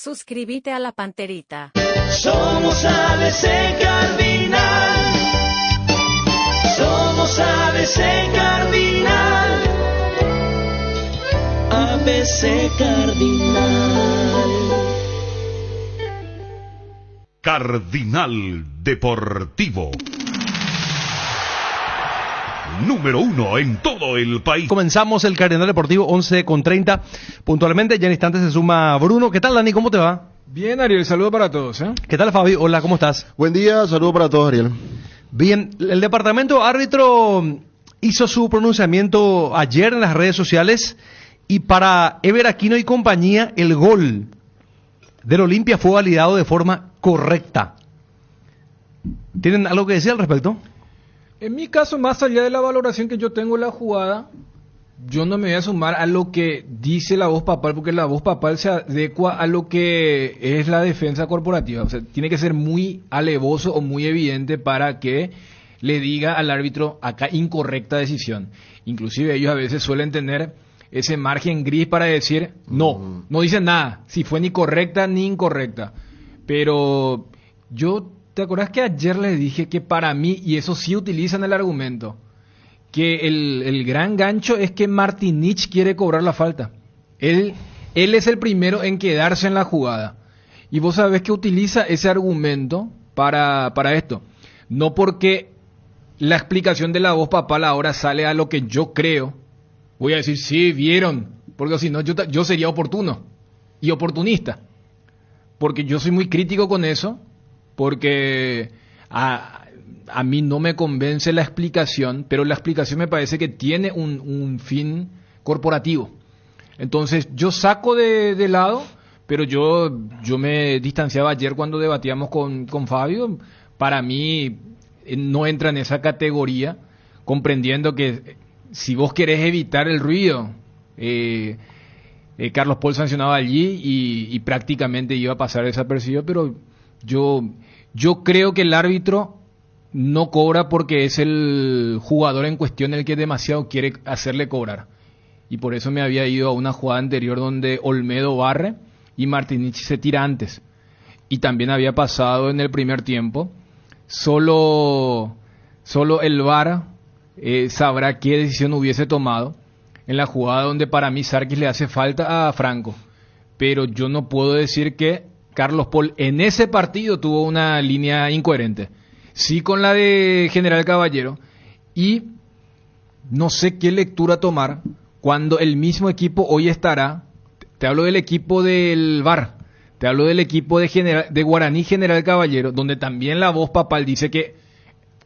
Suscríbete a la Panterita. Somos ABC Cardinal. Somos ABC Cardinal. ABC Cardinal. Cardinal Deportivo. Número 1 en todo el país. Comenzamos el Cardinal Deportivo 11:30. Puntualmente, ya en instantes se suma Bruno. ¿Qué tal, Dani? ¿Cómo te va? Bien, Ariel, saludo para todos. ¿Qué tal, Fabi? Hola, ¿cómo estás? Buen día, saludo para todos, Ariel. Bien, el departamento árbitro hizo su pronunciamiento ayer en las redes sociales y para Ever Aquino y compañía, el gol del Olimpia fue validado de forma correcta. ¿Tienen algo que decir al respecto? En mi caso, más allá de la valoración que yo tengo de la jugada, yo no me voy a sumar a lo que dice la voz papal, porque la voz papal se adecua a lo que es la defensa corporativa. O sea, tiene que ser muy alevoso o muy evidente para que le diga al árbitro acá incorrecta decisión. Inclusive ellos a veces suelen tener ese margen gris para decir no dicen nada, si fue ni correcta ni incorrecta. Pero yo... ¿Te acuerdas que ayer les dije que para mí, y eso sí utilizan el argumento, que el gran gancho es que Martinich quiere cobrar la falta? Él es el primero en quedarse en la jugada. Y vos sabés que utiliza ese argumento para esto. No porque la explicación de la voz papal ahora sale a lo que yo creo. Voy a decir, sí, vieron. Porque si no, yo sería oportuno y oportunista. Porque yo soy muy crítico con eso. Porque a mí no me convence la explicación, pero la explicación me parece que tiene un fin corporativo. Entonces yo saco de lado, pero yo me distanciaba ayer cuando debatíamos con Fabio. Para mí no entra en esa categoría, comprendiendo que si vos querés evitar el ruido, Carlos Paul sancionaba allí y prácticamente iba a pasar desapercibido, pero yo creo que el árbitro no cobra porque es el jugador en cuestión el que demasiado quiere hacerle cobrar. Y por eso me había ido a una jugada anterior donde Olmedo barre y Martinich se tira antes. Y también había pasado en el primer tiempo. Solo el VAR sabrá qué decisión hubiese tomado en la jugada donde para mí Sarkis le hace falta a Franco. Pero yo no puedo decir que Carlos Paul en ese partido tuvo una línea incoherente. Sí con la de General Caballero. Y no sé qué lectura tomar cuando el mismo equipo hoy estará. Te hablo del equipo del VAR. Te hablo del equipo de Guaraní General Caballero, donde también la voz papal dice que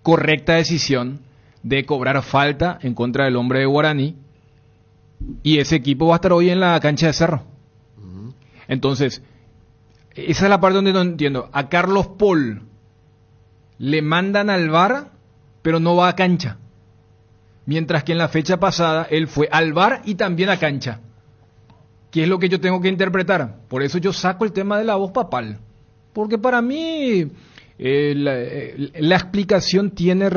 correcta decisión de cobrar falta en contra del hombre de Guaraní. Y ese equipo va a estar hoy en la cancha de Cerro. Entonces... esa es la parte donde no entiendo. A Carlos Paul le mandan al VAR, pero no va a cancha. Mientras que en la fecha pasada él fue al VAR y también a cancha. ¿Qué es lo que yo tengo que interpretar? Por eso yo saco el tema de la voz papal. Porque para mí la explicación tiene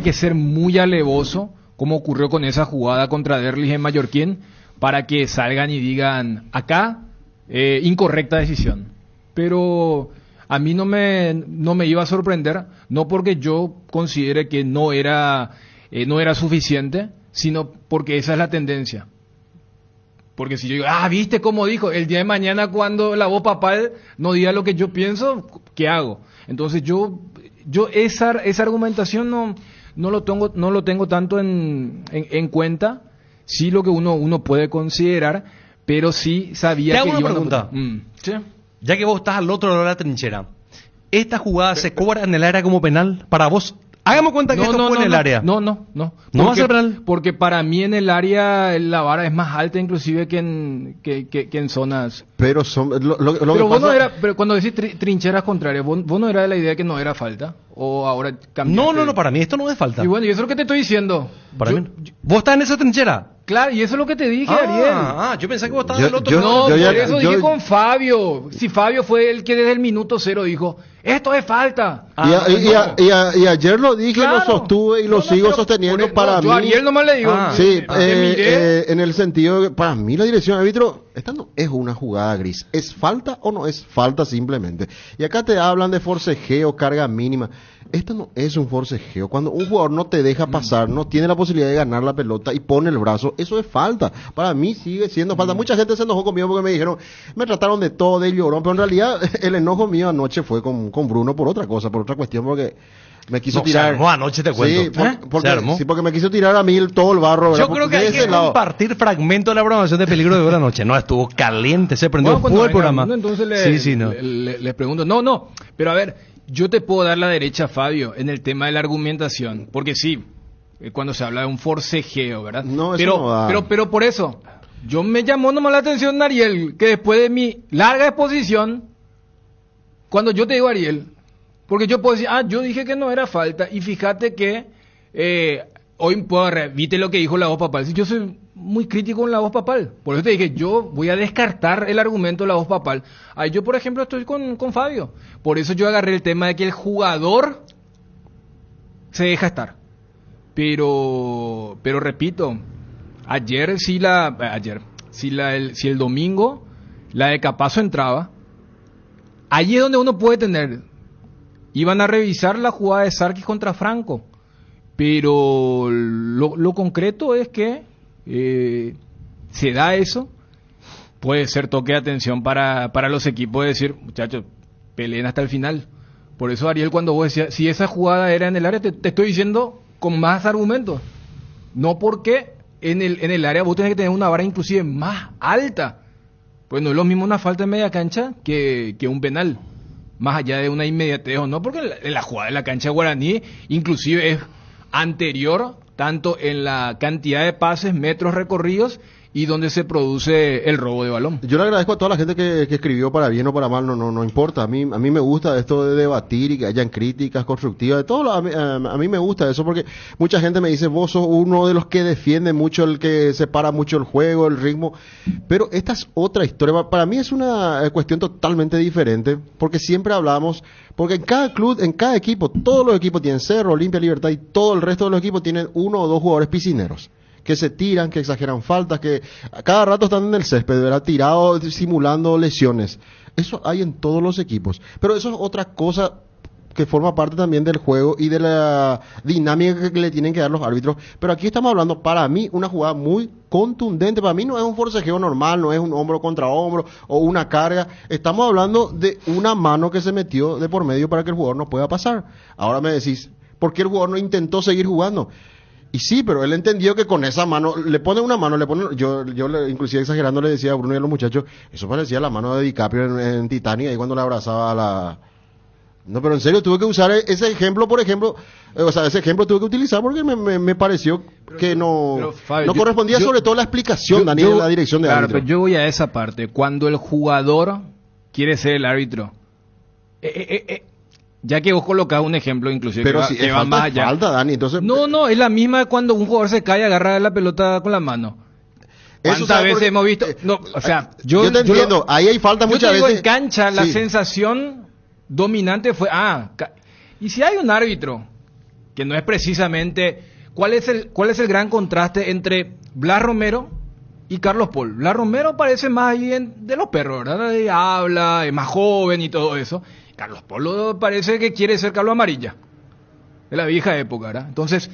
que ser muy alevoso, como ocurrió con esa jugada contra Derlis en Mallorquín, para que salgan y digan acá... incorrecta decisión. Pero a mí no me iba a sorprender, no porque yo considere que no era suficiente, sino porque esa es la tendencia. Porque si yo digo, ¿viste cómo dijo? El día de mañana cuando la voz papal no diga lo que yo pienso, ¿qué hago? Entonces yo esa argumentación no lo tengo tanto en cuenta. Sí, lo que uno puede considerar, pero sí sabía que... Te hago una pregunta. ¿Sí? Ya que vos estás al otro lado de la trinchera, ¿esta jugada se cobra en el área como penal para vos? Hagamos cuenta que esto fue en el área. No. ¿No va a ser penal? Porque para mí en el área la vara es más alta inclusive que en zonas... Pero pero cuando decís trincheras contrarias, ¿vos no era de la idea que no era falta? ¿O ahora cambiaste? No, para mí esto no es falta. Y bueno, y eso es lo que te estoy diciendo. Para mí. ¿Vos estás en esa trinchera? Claro, y eso es lo que te dije, Ariel. Yo pensé que vos estabas Yo- del otro yo- lado. No, yo ya- por eso yo- dije con Fabio. Si Fabio fue el que desde el minuto 0 dijo, esto es falta. Y ayer lo dije, Claro. lo sostuve y lo No, sigo pero sosteniendo por- para no, mí. yo a Ariel nomás le digo. Sí, te miré. en el sentido de que para mí la dirección de árbitro, esta no es una jugada gris. ¿Es falta o no es falta simplemente? Y acá te hablan de forcejeo, carga mínima. Esto no es un forcejeo. Cuando un jugador no te deja pasar, no tiene la posibilidad de ganar la pelota y pone el brazo, eso es falta. Para mí sigue siendo falta. Mucha gente se enojó conmigo porque me dijeron, me trataron de todo, de llorón, pero en realidad el enojo mío anoche fue con Bruno por otra cosa, por otra cuestión, porque me quiso No, se tirar. armó anoche, te cuento. Sí, porque, Se armó. sí, porque me quiso tirar a mí todo el barro. ¿verdad? Yo creo que De hay ese que lado. compartir fragmentos de la programación de Peligro de Oro anoche. No, estuvo caliente, se prendió Bueno, cuando fuego el venga programa. uno, entonces le pregunto. No, pero a ver, yo te puedo dar la derecha, Fabio, en el tema de la argumentación. Porque sí, cuando se habla de un forcejeo, ¿verdad? No, eso no va. pero por eso, yo me llamó nomás la atención, Ariel, que después de mi larga exposición, cuando yo te digo, Ariel, porque yo puedo decir, yo dije que no era falta, y fíjate que hoy puedo viste lo que dijo la voz papal. Yo soy muy crítico con la voz papal, por eso te dije, yo voy a descartar el argumento de la voz papal. Ahí yo, por ejemplo, estoy con Fabio, por eso yo agarré el tema de que el jugador se deja estar. Pero repito, si el domingo la de Capazo entraba, allí es donde uno puede tener. Iban a revisar la jugada de Sarkis contra Franco, pero lo concreto es que se da eso. Puede ser toque de atención para los equipos de decir, muchachos, peleen hasta el final. Por eso, Ariel, cuando vos decías, si esa jugada era en el área, te estoy diciendo con más argumentos. No porque en el área vos tenés que tener una vara inclusive más alta. Pues no es lo mismo una falta en media cancha que un penal. Más allá de una inmediatez o no, porque la jugada de la cancha de Guaraní inclusive es anterior, tanto en la cantidad de pases, metros recorridos y donde se produce el robo de balón. Yo le agradezco a toda la gente que escribió para bien o para mal, no importa. A mí me gusta esto de debatir y que hayan críticas constructivas. De todo, a mí me gusta eso porque mucha gente me dice, vos sos uno de los que defiende mucho, el que separa mucho el juego, el ritmo. Pero esta es otra historia. Para mí es una cuestión totalmente diferente porque siempre hablamos, porque en cada club, en cada equipo, todos los equipos tienen Cerro, Olimpia, Libertad y todo el resto de los equipos tienen uno o dos jugadores piscineros que se tiran, que exageran faltas, que a cada rato están en el césped, ¿verdad? Tirados, simulando lesiones. Eso hay en todos los equipos. Pero eso es otra cosa que forma parte también del juego y de la dinámica que le tienen que dar los árbitros. Pero aquí estamos hablando, para mí, una jugada muy contundente. Para mí no es un forcejeo normal, no es un hombro contra hombro o una carga. Estamos hablando de una mano que se metió de por medio para que el jugador no pueda pasar. Ahora me decís, ¿por qué el jugador no intentó seguir jugando? Y sí, pero él entendió que con esa mano, le pone una mano, yo inclusive exagerando le decía a Bruno y a los muchachos, eso parecía la mano de DiCaprio en Titanic, ahí cuando le abrazaba a la... No, pero en serio, tuve que usar ese ejemplo, por ejemplo, ese ejemplo tuve que utilizar porque me pareció que no Fabio, correspondía sobre todo la explicación, Daniel, de la dirección de árbitro. Claro, pero yo voy a esa parte, cuando el jugador quiere ser el árbitro, ya que vos colocás un ejemplo inclusive Pero que si que es va falta, más es allá. falta, Dani, entonces... No, es la misma de cuando un jugador se cae y agarra la pelota con la mano. ¿Cuántas ¿sabe veces por qué? hemos visto? No, o sea, yo te entiendo, ahí hay falta yo muchas te digo, veces. en cancha la Sí. sensación dominante fue, y si hay un árbitro que no es precisamente, ¿cuál es el gran contraste entre Blas Romero y Carlos Paul? Blas Romero parece más bien de los perros, ¿verdad? Habla, es más joven y todo eso. Carlos Paul parece que quiere ser Carlos Amarilla, de la vieja época, ¿verdad? Entonces,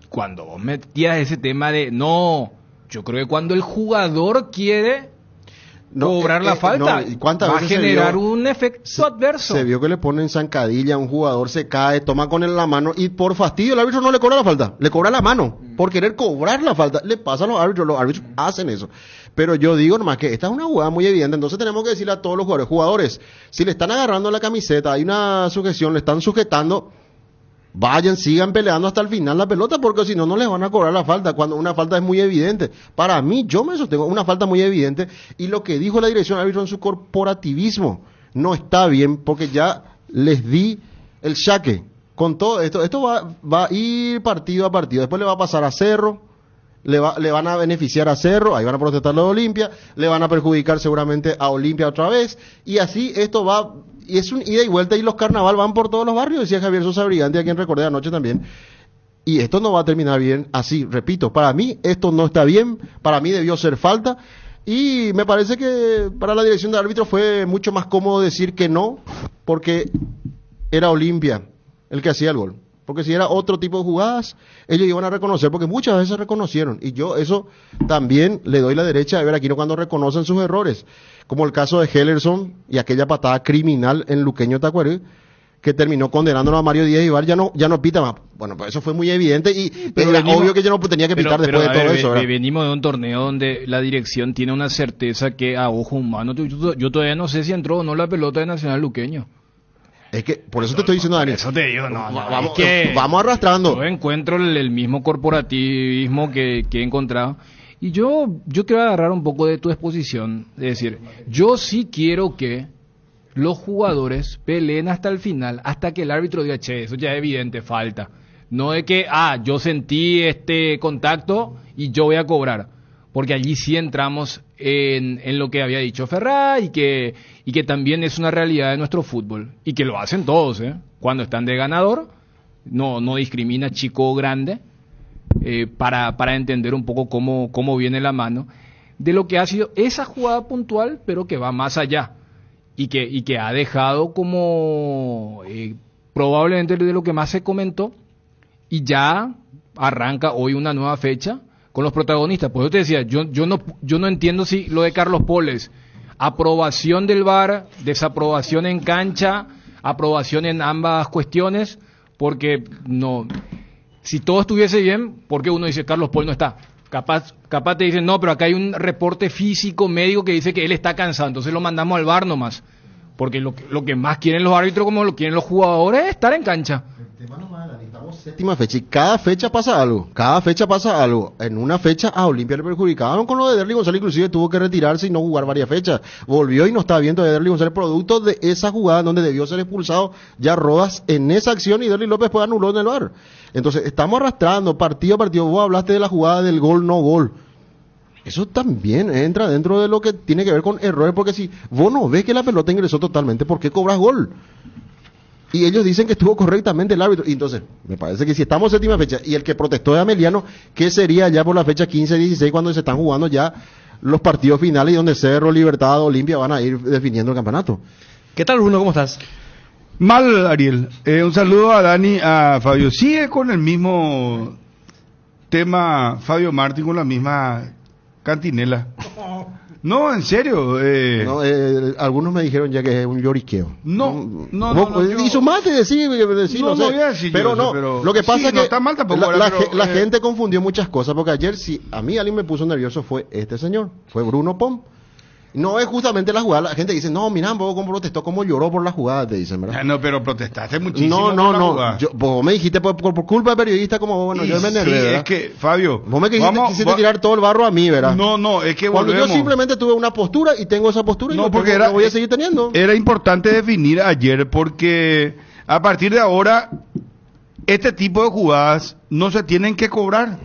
cuando vos metías ese tema de, no, yo creo que cuando el jugador quiere cobrar la falta, ¿y cuántas va a veces se generar vio? un efecto adverso. Se vio que le ponen zancadilla a un jugador, se cae, toma con él la mano y por fastidio el árbitro no le cobra la falta, le cobra la mano. Por querer cobrar la falta, le pasa a los árbitros hacen eso. Pero yo digo nomás que esta es una jugada muy evidente, entonces tenemos que decirle a todos los jugadores, si le están agarrando la camiseta, hay una sujeción, le están sujetando, vayan, sigan peleando hasta el final la pelota, porque si no, no les van a cobrar la falta, cuando una falta es muy evidente. Para mí, yo me sostengo, una falta muy evidente, y lo que dijo la dirección de árbitro en su corporativismo no está bien, porque ya les di el chaque. Con todo esto va a ir partido a partido, después le va a pasar a Cerro, le van a beneficiar a Cerro, ahí van a protestar los de Olimpia, le van a perjudicar seguramente a Olimpia otra vez, y así esto va, y es un ida y vuelta, y los carnaval van por todos los barrios, decía Javier Sosa Brigante, a quien recordé anoche también, y esto no va a terminar bien así, repito, para mí esto no está bien, para mí debió ser falta, y me parece que para la dirección de árbitro fue mucho más cómodo decir que no, porque era Olimpia el que hacía el gol. Porque si era otro tipo de jugadas, ellos iban a reconocer, porque muchas veces reconocieron. Y yo eso también le doy la derecha a ver aquí cuando reconocen sus errores. Como el caso de Hellerson y aquella patada criminal en Luqueño Tacuarí, que terminó condenándolo a Mario Díaz Ibar, ya no pita más. Bueno, pues eso fue muy evidente y pero era venimos, obvio que ya no tenía que pitar después de todo eso. ¿verdad? Venimos de un torneo donde la dirección tiene una certeza que a ojo humano, yo todavía no sé si entró o no la pelota de Nacional Luqueño. Es que, por eso te estoy diciendo, Dani. Eso te digo, Vamos arrastrando. Yo encuentro el mismo corporativismo que he encontrado. Y yo quiero agarrar un poco de tu exposición. Es decir, yo sí quiero que los jugadores peleen hasta el final, hasta que el árbitro diga, che, eso ya es evidente, falta. No de que, yo sentí este contacto y yo voy a cobrar. Porque allí sí entramos en lo que había dicho Ferrá y que también es una realidad de nuestro fútbol. Y que lo hacen todos, cuando están de ganador, no discrimina chico o grande, para entender un poco cómo viene la mano de lo que ha sido esa jugada puntual, pero que va más allá. Y que ha dejado como probablemente de lo que más se comentó, y ya arranca hoy una nueva fecha con los protagonistas. Pues yo te decía, yo no entiendo si lo de Carlos Poles, aprobación del VAR, desaprobación en cancha, aprobación en ambas cuestiones, porque no, si todo estuviese bien, ¿por qué uno dice Carlos Poles no está? Capaz te dicen, no, pero acá hay un reporte físico, médico que dice que él está cansado, entonces lo mandamos al VAR nomás. Porque lo que más quieren los árbitros, como lo quieren los jugadores, es estar en cancha. El tema no es, estamos séptima fecha y cada fecha pasa algo. En una fecha a Olimpia le perjudicaron con lo de Derly González, inclusive tuvo que retirarse y no jugar varias fechas. Volvió y no estaba viendo de Derly González, producto de esa jugada donde debió ser expulsado ya Rodas en esa acción y Derly López pues anuló en el VAR. Entonces estamos arrastrando partido a partido. Vos hablaste de la jugada del gol, no gol. Eso también entra dentro de lo que tiene que ver con errores, porque si vos no ves que la pelota ingresó totalmente, ¿por qué cobras gol? Y ellos dicen que estuvo correctamente el árbitro. Y entonces, me parece que si estamos séptima fecha, y el que protestó de Ameliano, ¿qué sería ya por la fecha 15-16 cuando se están jugando ya los partidos finales y donde Cerro, Libertad, Olimpia van a ir definiendo el campeonato? ¿Qué tal, Bruno? ¿Cómo estás? Mal, Ariel. Un saludo a Dani, a Fabio. Sigue con el mismo tema, Fabio Martín, con la misma cantinela. No, en serio. Algunos me dijeron ya que es un lloriqueo. No. Y sumate, decir, no sé. Voy a decir pero yo, no, pero lo que pasa sí, es que no está mal tampoco, la gente confundió muchas cosas, porque ayer si a mí alguien me puso nervioso fue este señor, fue Bruno Pom. No es justamente la jugada, la gente dice, no, mira, cómo protestó, cómo lloró por la jugada, te dicen, ¿verdad? No, pero protestaste muchísimo. No, vos me dijiste por culpa de periodista como vos, yo me enervé, ¿verdad? Es que, Fabio, vos me quisiste tirar todo el barro a mí, ¿verdad? No, es que cuando volvemos. Yo simplemente tuve una postura y tengo esa postura no, y porque la voy a seguir teniendo. Era importante definir ayer, porque a partir de ahora, este tipo de jugadas no se tienen que cobrar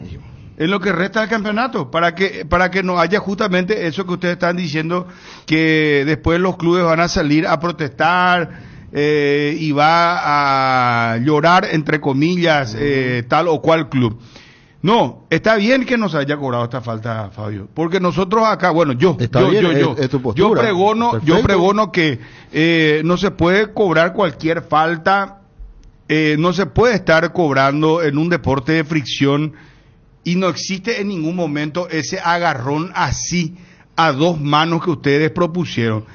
en lo que resta del campeonato, para que no haya justamente eso que ustedes están diciendo, que después los clubes van a salir a protestar y va a llorar, entre comillas, tal o cual club. No, está bien que nos haya cobrado esta falta, Fabio, porque nosotros acá, bueno, es tu postura. Yo pregono que no se puede cobrar cualquier falta, no se puede estar cobrando en un deporte de fricción. Y no existe en ningún momento ese agarrón así a dos manos que ustedes propusieron.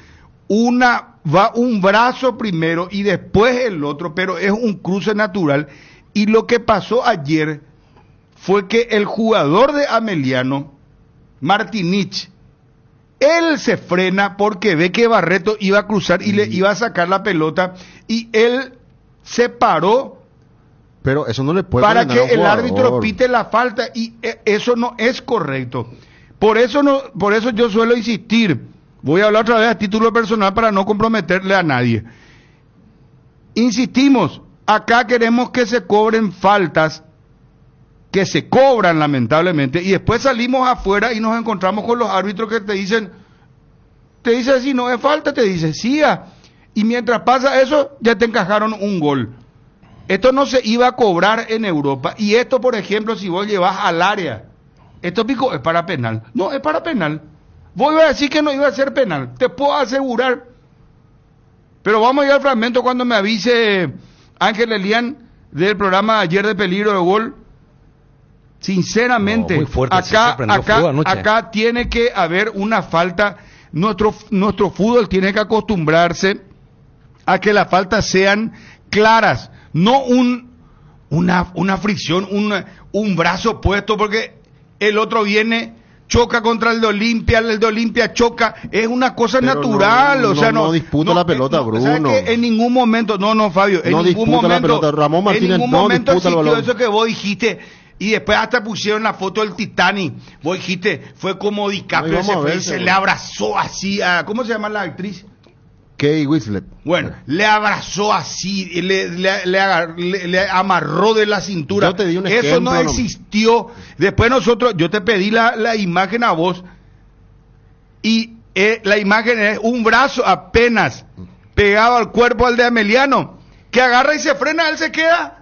Va un brazo primero y después el otro, pero es un cruce natural. Y lo que pasó ayer fue que el jugador de Ameliano, Martinich, él se frena porque ve que Barreto iba a cruzar y le iba a sacar la pelota y él se paró. Pero eso no le puede para que el árbitro pite la falta y eso no es correcto. Por eso yo suelo insistir, voy a hablar otra vez a título personal para no comprometerle a nadie. Insistimos, acá queremos que se cobren faltas que se cobran lamentablemente, y después salimos afuera y nos encontramos con los árbitros que te dicen si no es falta, te dice siga, y mientras pasa eso ya te encajaron un gol. Esto no se iba a cobrar en Europa, y esto, por ejemplo, si vos llevas al área, esto pico es para penal. No, es para penal. Vos ibas a decir que no iba a ser penal, te puedo asegurar. Pero vamos a ir al fragmento cuando me avise Ángel Elian del programa de ayer de Peligro de Gol. Sinceramente, No, muy fuerte, se sorprendió fútbol anoche. acá tiene que haber una falta. Nuestro fútbol tiene que acostumbrarse a que las faltas sean claras, no una fricción, un brazo puesto porque el otro viene, choca contra el de Olimpia choca, es una cosa Pero natural, no, o sea, no disputa la pelota, Bruno. ¿sabes qué? En ningún momento, Fabio, en No ningún disputa la momento, pelota. Ramón Martínez en ningún no momento disputa el existió balón. eso que vos dijiste. Y después hasta pusieron la foto del Titanic. Vos dijiste, fue como DiCaprio, No, vamos a ver, se seguro. le abrazó así a, ¿cómo se llama la actriz? Kate Winslet. Bueno, le abrazó así, y le amarró de la cintura. Yo te di un Eso ejemplo, no existió. Después yo te pedí la imagen a vos, y la imagen es un brazo apenas pegado al cuerpo al de Ameliano, que agarra y se frena, él se queda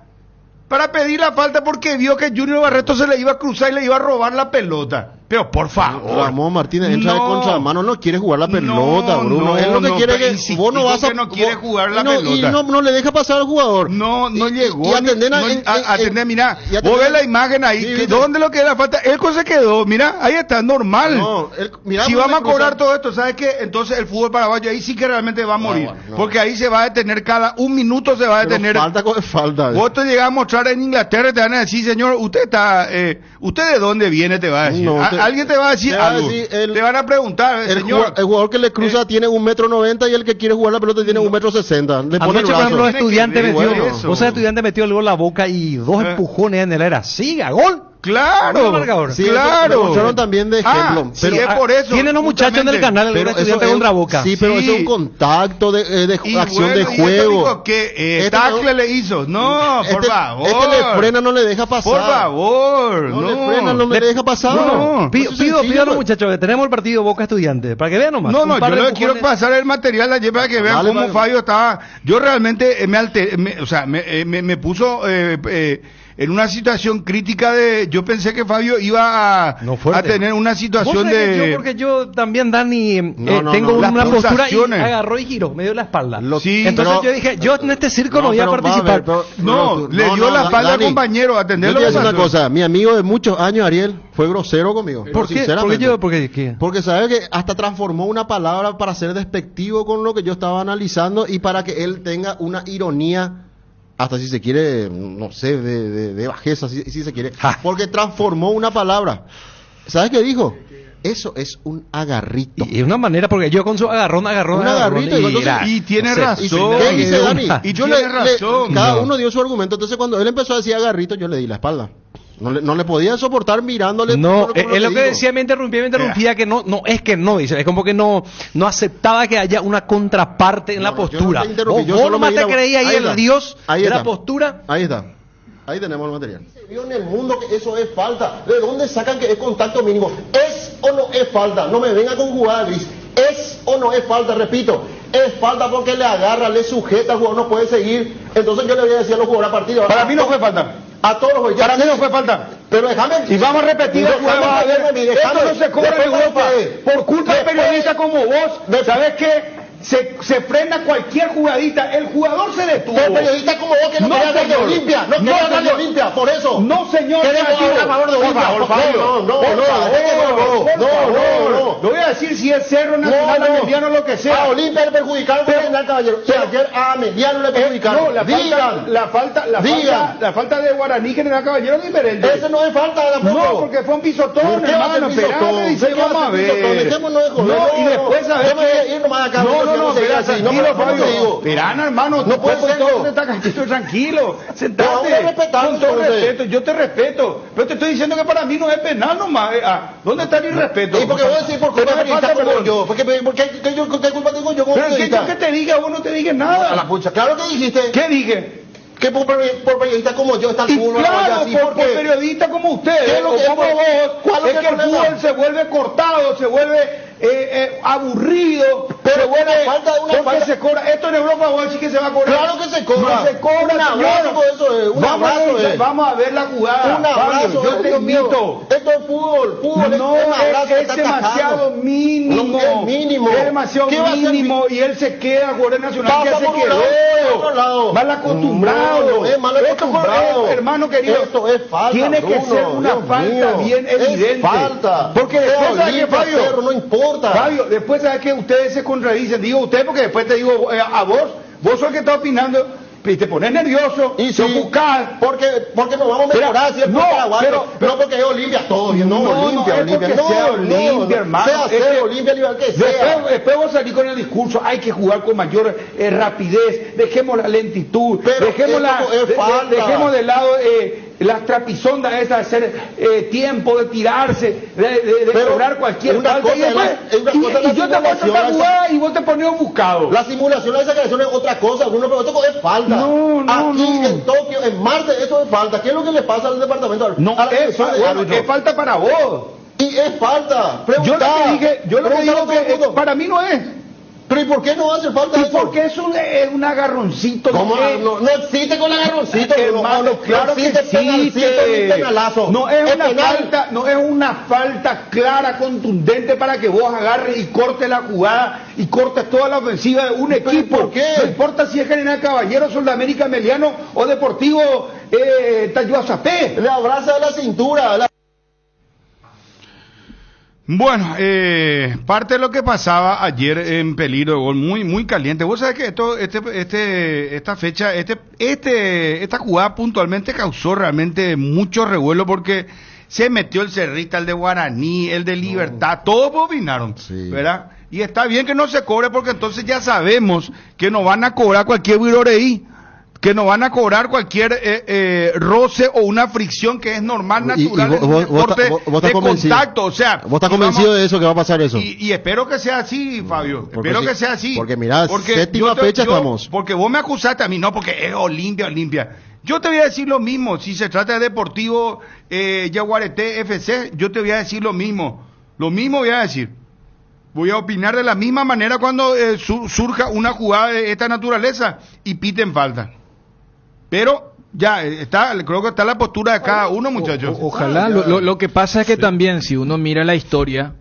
para pedir la falta porque vio que Junior Barreto se le iba a cruzar y le iba a robar la pelota. Pero por favor. Ramón Martínez entra de contramano, no quiere jugar la pelota, Bruno. Él lo que quiere pero que vos no vas a... que no quiere jugar la y no, pelota. Y no le deja pasar al jugador. No llegó. Y atender atender, mira, y atender- vos ves la imagen ahí, Sí, que ¿viste? ¿dónde lo que era la falta? Él se quedó, mira, ahí está, normal. No, mira si cómo vamos a le cruza. cobrar todo esto, ¿sabes qué? Entonces el fútbol paraguayo ahí sí que realmente va a morir. bueno, no. Porque ahí se va a detener cada un minuto, se va a Pero detener. falta. Vos te llegás a mostrar en Inglaterra y te van a decir, señor, usted de dónde viene, te va a decir. No, Alguien te va a decir te va a algo. decir te van a preguntar, señor. El jugador que le cruza tiene 1,90 m y el que quiere jugar la pelota tiene 1,60 m. Le pone Anoche, el por brazo. ejemplo, Tiene que Estudiante ver, metió, bueno, eso. vos sabés, Estudiante metió el gol a la boca y dos empujones en el área. ¡Siga, gol! Claro, Mira el marcador. Sí, eso claro. lo mostraron también de ejemplo. Sí, pero es por eso. Tienen los muchachos en el justamente. canal el gol pero de Estudiante eso es contra Boca. Sí, pero Sí. eso es un contacto de Y acción bueno, de y esto juego. digo que Este tackle no- le hizo. No, por favor. Este le frena, no le deja pasar. Por favor, No, no. le frena, no le deja pasar. No. Pido, Eso es sencillo, pido a los pues. muchachos que tenemos el partido Boca Estudiante, para que vean nomás. No, Un no, par yo de le quiero empujones. pasar el material ayer para que vean Dale, cómo dale. Fabio estaba. Yo realmente me puso en una situación crítica yo pensé que Fabio iba No, a fuerte. tener una ¿Vos situación sabés que de... porque yo también, Dani, No, tengo no, las una postura y pulsaciones. agarró y giró, me dio la espalda. Sí, Entonces pero- yo dije, yo en este circo no voy a pero va participar. ver, pero- No, pero- le dio la espalda al Dani, compañero, Yo atender te lo voy a que decir una pasó. cosa, mi amigo de muchos años, Ariel, fue grosero conmigo. ¿Por qué? Sinceramente. ¿Qué? Porque sabe que hasta transformó una palabra para ser despectivo con lo que yo estaba analizando y para que él tenga una ironía, hasta si se quiere, no sé, de bajeza, si se quiere. Ja. Porque transformó una palabra. ¿Sabes qué dijo? Eso es un agarrito. Y es una manera, porque yo con su agarrón, Un agarrito, y entonces- mira, Y tiene no sé, razón. Y ¿qué dice Dani? Y Yo tiene razón. cada No. uno dio su argumento. Entonces cuando él empezó a decir agarrito, yo le di la espalda. No le podía soportar mirándole. No, como es lo que digo. decía, me interrumpía, que no es que no, dice, es como que no aceptaba que haya una contraparte en la No, yo no postura. te interrumpí, yo Vos solo nomás me te di la- creías ahí ahí el está. dios Ahí de la está. postura. Ahí está. Ahí tenemos el material. Se vio en el mundo que eso es falta. ¿De dónde sacan que es contacto mínimo? ¿Es o no es falta? No me venga con jugada gris. ¿Es o no es falta? Repito, es falta porque le agarra, le sujeta, el jugador no puede seguir. Entonces yo le voy a decir a los jugadores a partir de ahora. Para mí no fue falta. A todos los jugadores. Para mí no fue falta. Pero déjame. Y vamos a repetir Déjame después, vas a ver. defenderme, Esto déjame. no se cobra en Después Europa. después. Por culpa de Después- periodistas como vos, Después- ¿sabes qué? Se frena cualquier jugadita. El jugador se detuvo. Pero periodistas como vos que no, No, querían hablar de señor. Olimpia. No No, querían hablar de señor. Olimpia, por eso. No, señor. Queremos negativo. hablar a favor de Por Olimpia. favor, Fabio. No, Por favor. no. Lo voy a decir si es Cerro Nacional, Ameliano, lo que sea. A Olimpia le perjudicaron por el caballero. Y ayer a Ameliano le perjudicaron. No, la falta de Guaraní General Caballero es diferente. Ese no es falta tampoco. No, porque fue un pisotón, ¿Por qué va a ser hermano. pisotón? Espérame, dice, ¿Por qué va a vamos a ser pisotón? ver. Dejémonos de joder. No, y después, ¿sabes Yo me voy a qué? ir nomás acá. No, porque no, si no, se espera, así. tranquilo, ¿cómo te Fabio. digo? Verán, hermano, No puede ser, todo no. te está tranquilo, tranquilo. Sentate. Pero vamos a respetar, Con todo entonces. respeto, yo te respeto. Pero te estoy diciendo que para mí no es penal nomás. ¿Dónde está mi respeto? ¿Y por qué voy a decir por Pero culpa me periodista falta como perdón. yo? ¿Qué culpa tengo yo como Pero que periodista? yo que te diga, vos no te dije A la nada. pucha, claro que dijiste. ¿Qué dije? Que por periodistas como yo está el Y fútbol. claro, así, por porque periodistas como ¿qué ustedes, es lo o que como es? vos, ¿Cuál es es el que el problema? fútbol se vuelve cortado, se vuelve aburrido, Pero se vuelve, falta de una porque falta- se cobra. Esto en Europa vos decís que se va a cobrar. Claro que se cobra. No se cobra, Un abrazo, señor. eso es, un vamos abrazo a ver, es. vamos a ver la jugada. un abrazo, Fabio, yo te Dios mío. invito. Esto es fútbol, fútbol No, es un abrazo que es está demasiado atajando. mínimo. No, es mínimo. Es demasiado ¿Qué va a ser mínimo y él se queda, jugador nacional, Pasa ya se por un quedó. lado, por otro lado. Mal acostumbrado. No, es mal acostumbrado. Hermano querido, Esto es falta, tiene que Bruno, ser una Dios falta mío. bien Es evidente. falta. Porque Sea después, ¿sabes qué, Olimpia, Fabio? Cerro, no importa. Fabio, después sabes que ustedes se contradicen. Digo usted porque después te digo a vos sos el que está opinando y te pones nervioso, Y te sí, buscás. porque nos vamos a mejorar, si es no, por Paraguay, pero- no porque es Olimpia, todo bien, no, No, Olimpia, no, es Olimpia, porque sea no, Olimpia, hermano, sea es que- Olimpia, liberal que sea. Después vos salís con el discurso, hay que jugar con mayor rapidez, dejemos la lentitud, Pero dejemos, esto es falta. dejemos de lado las trapisondas esas de hacer tiempo, de tirarse, de Pero cobrar cualquier una falta. cosa Y, después- es la- una cosa es la y yo te muestro esta simulación, jugada y vos te pones un buscado. La simulación de esa creación es otra cosa, Bruno, pero esto es falta. No, Aquí no. en Tokio, en Marte, esto es falta. ¿Qué es lo que le pasa al departamento? No, a la es, dirección de bueno, árbitro? es falta para vos. Y es falta. Yo lo que dije, yo lo que Preguntale a digo todo el que mundo. para mí no es. Pero ¿y por qué no hace falta ¿Y eso? por qué es un agarroncito? ¿Cómo? ¿No? No existe con el agarroncito, Bruno. Hermano, claro que existe penalcito ni existe. penalazo. No es una penal. falta, no es una falta clara, contundente para que vos agarres y cortes la jugada y cortes toda la ofensiva de un equipo. ¿por qué? No importa si es General Caballero, Sudamérica Meliano o Deportivo Tayuazapé. Le abraza de la cintura. Bueno, parte de lo que pasaba ayer en peligro de gol, muy muy caliente. Vos sabés que esta fecha, esta jugada puntualmente causó realmente mucho revuelo porque se metió el Cerrita, el de Guaraní, el de Libertad, todos opinaron, Sí. ¿verdad? Y está bien que no se cobre porque entonces ya sabemos que nos van a cobrar cualquier viroreí, que nos van a cobrar cualquier roce o una fricción que es normal, natural en un deporte de contacto, o sea, ¿Vos estás y convencido vamos- de eso, que va a pasar eso? y espero que sea así, Fabio. Porque Espero sí, que sea así. porque mirá, séptima fecha estamos. Porque vos me acusaste a mí, no, porque es Olimpia. Yo te voy a decir lo mismo. Si se trata de Deportivo Yaguareté FC, yo te voy a decir lo mismo. Lo mismo voy a decir. Voy a opinar de la misma manera cuando surja una jugada de esta naturaleza y piten falta. Pero ya creo que está la postura de cada uno, muchachos. Ojalá, lo que pasa es que también si uno mira la historia,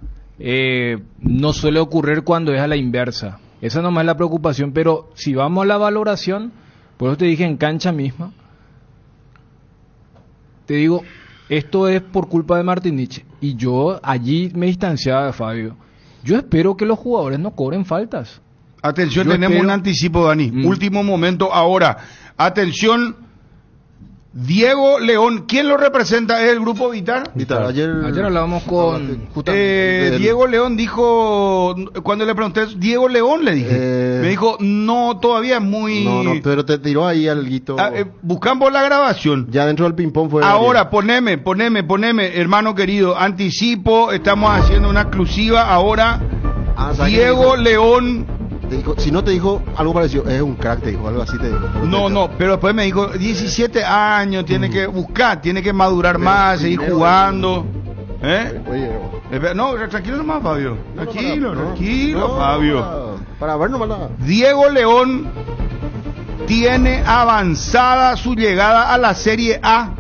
no suele ocurrir cuando es a la inversa. Esa nomás es la preocupación, pero si vamos a la valoración, por eso te dije en cancha misma, te digo, esto es por culpa de Martinich. Y yo allí me distanciaba de Fabio. Yo espero que los jugadores no cobren faltas. Atención, Yo tenemos espero- un anticipo, Dani. Mm. Último momento ahora. Atención, Diego León. ¿Quién lo representa? ¿Es el Grupo Vitar? Ayer hablábamos con justamente Diego León dijo, cuando le pregunté, Diego León le dije. Me dijo, no, todavía es muy... No, pero te tiró ahí alguito. Buscamos la grabación. Ya dentro del ping-pong fue... Ahora, poneme, hermano querido, anticipo, estamos haciendo una exclusiva ahora. ¿sabes qué Diego dijo? León. Te dijo, si no te dijo algo parecido, es un crack, te dijo, algo así te dijo. No, pero después me dijo, 17 años, tiene que buscar, tiene que madurar más, seguir primero, jugando. ¿Eh? Oye, No, tranquilo nomás, Fabio. Tranquilo, no, Fabio. Para ver nomás la... Diego León tiene avanzada su llegada a la Serie A.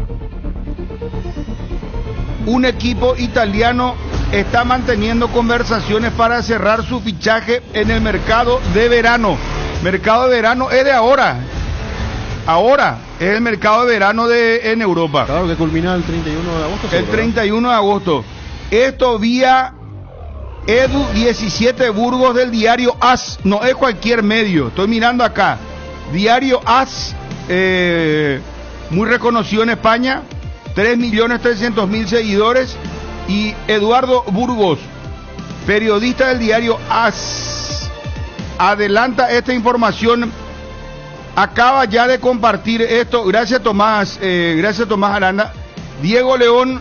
Un equipo italiano está manteniendo conversaciones para cerrar su fichaje en el mercado de verano. Mercado de verano es de ahora. Ahora es el mercado de verano en Europa. Claro, que culmina el 31 de agosto. El 31 de agosto. Esto vía Edu 17 Burgos del diario AS. No es cualquier medio. Estoy mirando acá. Diario AS, muy reconocido en España. 3.300.000 seguidores. Y Eduardo Burgos, periodista del diario AS, adelanta esta información. Acaba ya de compartir esto. Gracias Tomás Aranda. Diego León,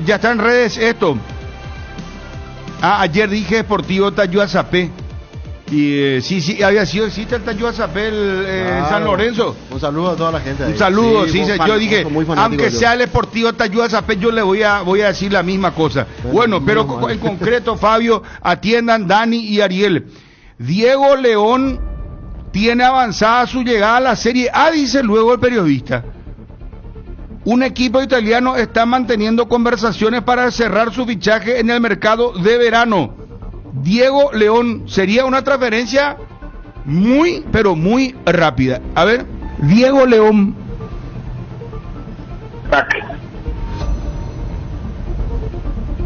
ya está en redes esto. Ayer dije Deportivo Tayuazapé. Y sí, había sido, existe el Tayuda Zapel en San Lorenzo. Un saludo a toda la gente ahí. Un saludo, sí, yo dije, muy fanático aunque yo. sea el Sportivo Tayuda Zapel, yo le voy a decir la misma cosa. Bueno, pero en concreto, Fabio, atiendan Dani y Ariel. Diego León tiene avanzada su llegada a la Serie A, dice luego el periodista. Un equipo italiano está manteniendo conversaciones para cerrar su fichaje en el mercado de verano. Diego León sería una transferencia muy, pero muy rápida. A ver, Diego León.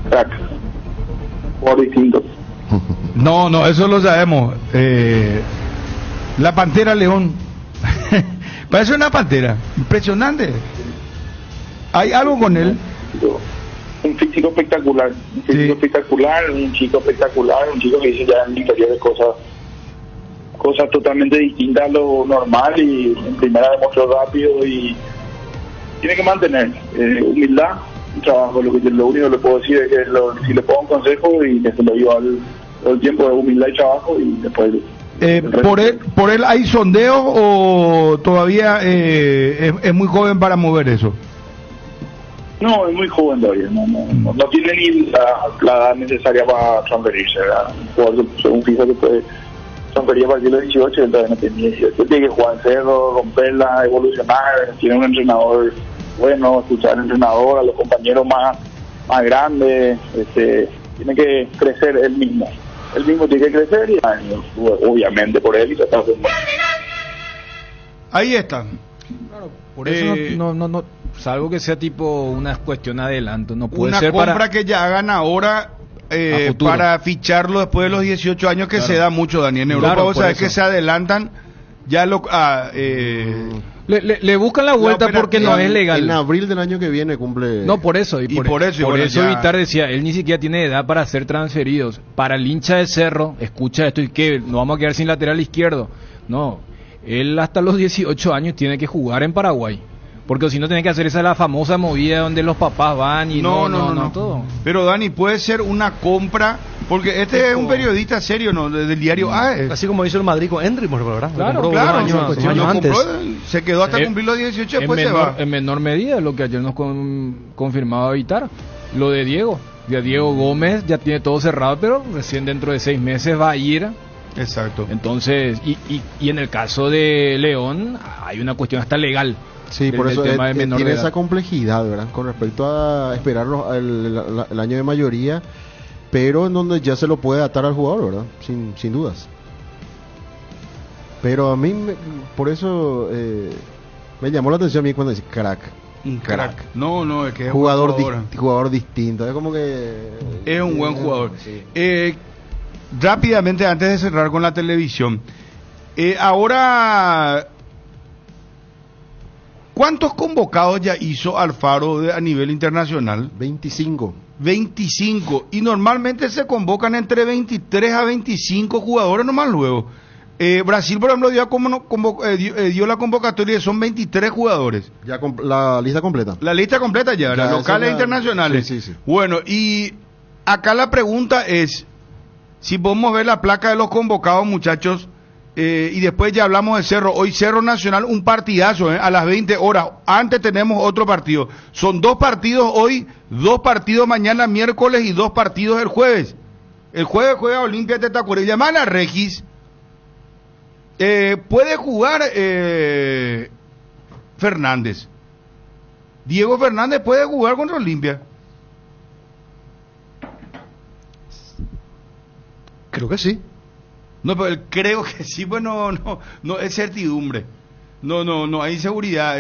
Crack. Por distinto. No, eso lo sabemos. La Pantera León. Parece una pantera. Impresionante. Hay algo con él. Un físico espectacular. Un físico Sí. espectacular, un chico espectacular, un chico que hizo ya en el interior de cosas totalmente distintas a lo normal y en primera demostró rápido y tiene que mantener humildad y trabajo. Lo único que le puedo decir es que si le pongo un consejo y que se lo digo todo el tiempo de humildad y trabajo y después ¿Por él hay sondeos o todavía es muy joven para mover eso? No, es muy joven todavía, no tiene ni la edad necesaria para transferirse, ¿verdad? Un fijo que puede transferir a partir de los 18, él todavía no tiene 18, tiene que jugar en cerro, romperla, evolucionar, tiene un entrenador bueno, escuchar al entrenador, a los compañeros más grandes, tiene que crecer él mismo tiene que crecer y obviamente por él y tratar de... Ahí está. Por eso no, salvo que sea tipo una cuestión de adelanto, no puede Una ser compra para que ya hagan ahora a futuro. para ficharlo después de los 18 años, que Claro. se da mucho, Dani. En Europa Claro, vos por sabés eso. que se adelantan, ya le buscan la vuelta operativa porque no es legal. En abril del año que viene cumple... No, por eso. Y por eso, y bueno, ya- Vitar decía, él ni siquiera tiene edad para ser transferidos. Para el hincha de Cerro, escucha esto y que nos vamos a quedar sin lateral izquierdo. No, él hasta los 18 años tiene que jugar en Paraguay. Porque si no tiene que hacer esa la famosa movida donde los papás van y no todo. Pero Dani, puede ser una compra, porque este es un periodista serio, ¿no? Del diario AES. Así como hizo el Madrid con Henry, ¿verdad? Lo Claro, compró Claro, unos años, lo años antes. compró, se quedó hasta cumplir los 18, después se va. En menor medida, lo que ayer nos confirmaba Vitar, lo de Diego. Ya Diego Gómez ya tiene todo cerrado, pero recién dentro de 6 meses va a ir. Exacto. Entonces, y en el caso de León, hay una cuestión hasta legal. Sí, del- por del eso tema de menor tiene de edad. esa complejidad, ¿verdad? Con respecto a esperar el año de mayoría, pero en donde ya se lo puede atar al jugador, ¿verdad? Sin dudas. Pero a mí, por eso me llamó la atención a mí cuando dice crack. Un crack. No, es que es un Jugador, buen jugador. jugador distinto. Es como que... Es un buen jugador. Sí. Rápidamente, antes de cerrar con la televisión, ahora, ¿cuántos convocados ya hizo Alfaro a nivel internacional? 25. 25. Y normalmente se convocan entre 23 a 25 jugadores nomás luego. Brasil, por ejemplo, dio la convocatoria, son 23 jugadores. Ya la lista completa. La lista completa ya, Ya, locales e esa ya- internacionales. sí, sí. Bueno, y acá la pregunta es, si podemos ver la placa de los convocados, muchachos, y después ya hablamos de Cerro. Hoy Cerro Nacional, un partidazo, a las 20 horas. Antes tenemos otro partido. Son 2 partidos hoy, 2 partidos mañana miércoles y 2 partidos el jueves. El jueves juega Olimpia de Tacuarembó. Llaman a Regis. Puede jugar Fernández. Diego Fernández puede jugar contra Olimpia. Creo que sí. No, pero creo que sí, bueno, no es certidumbre. No hay seguridad.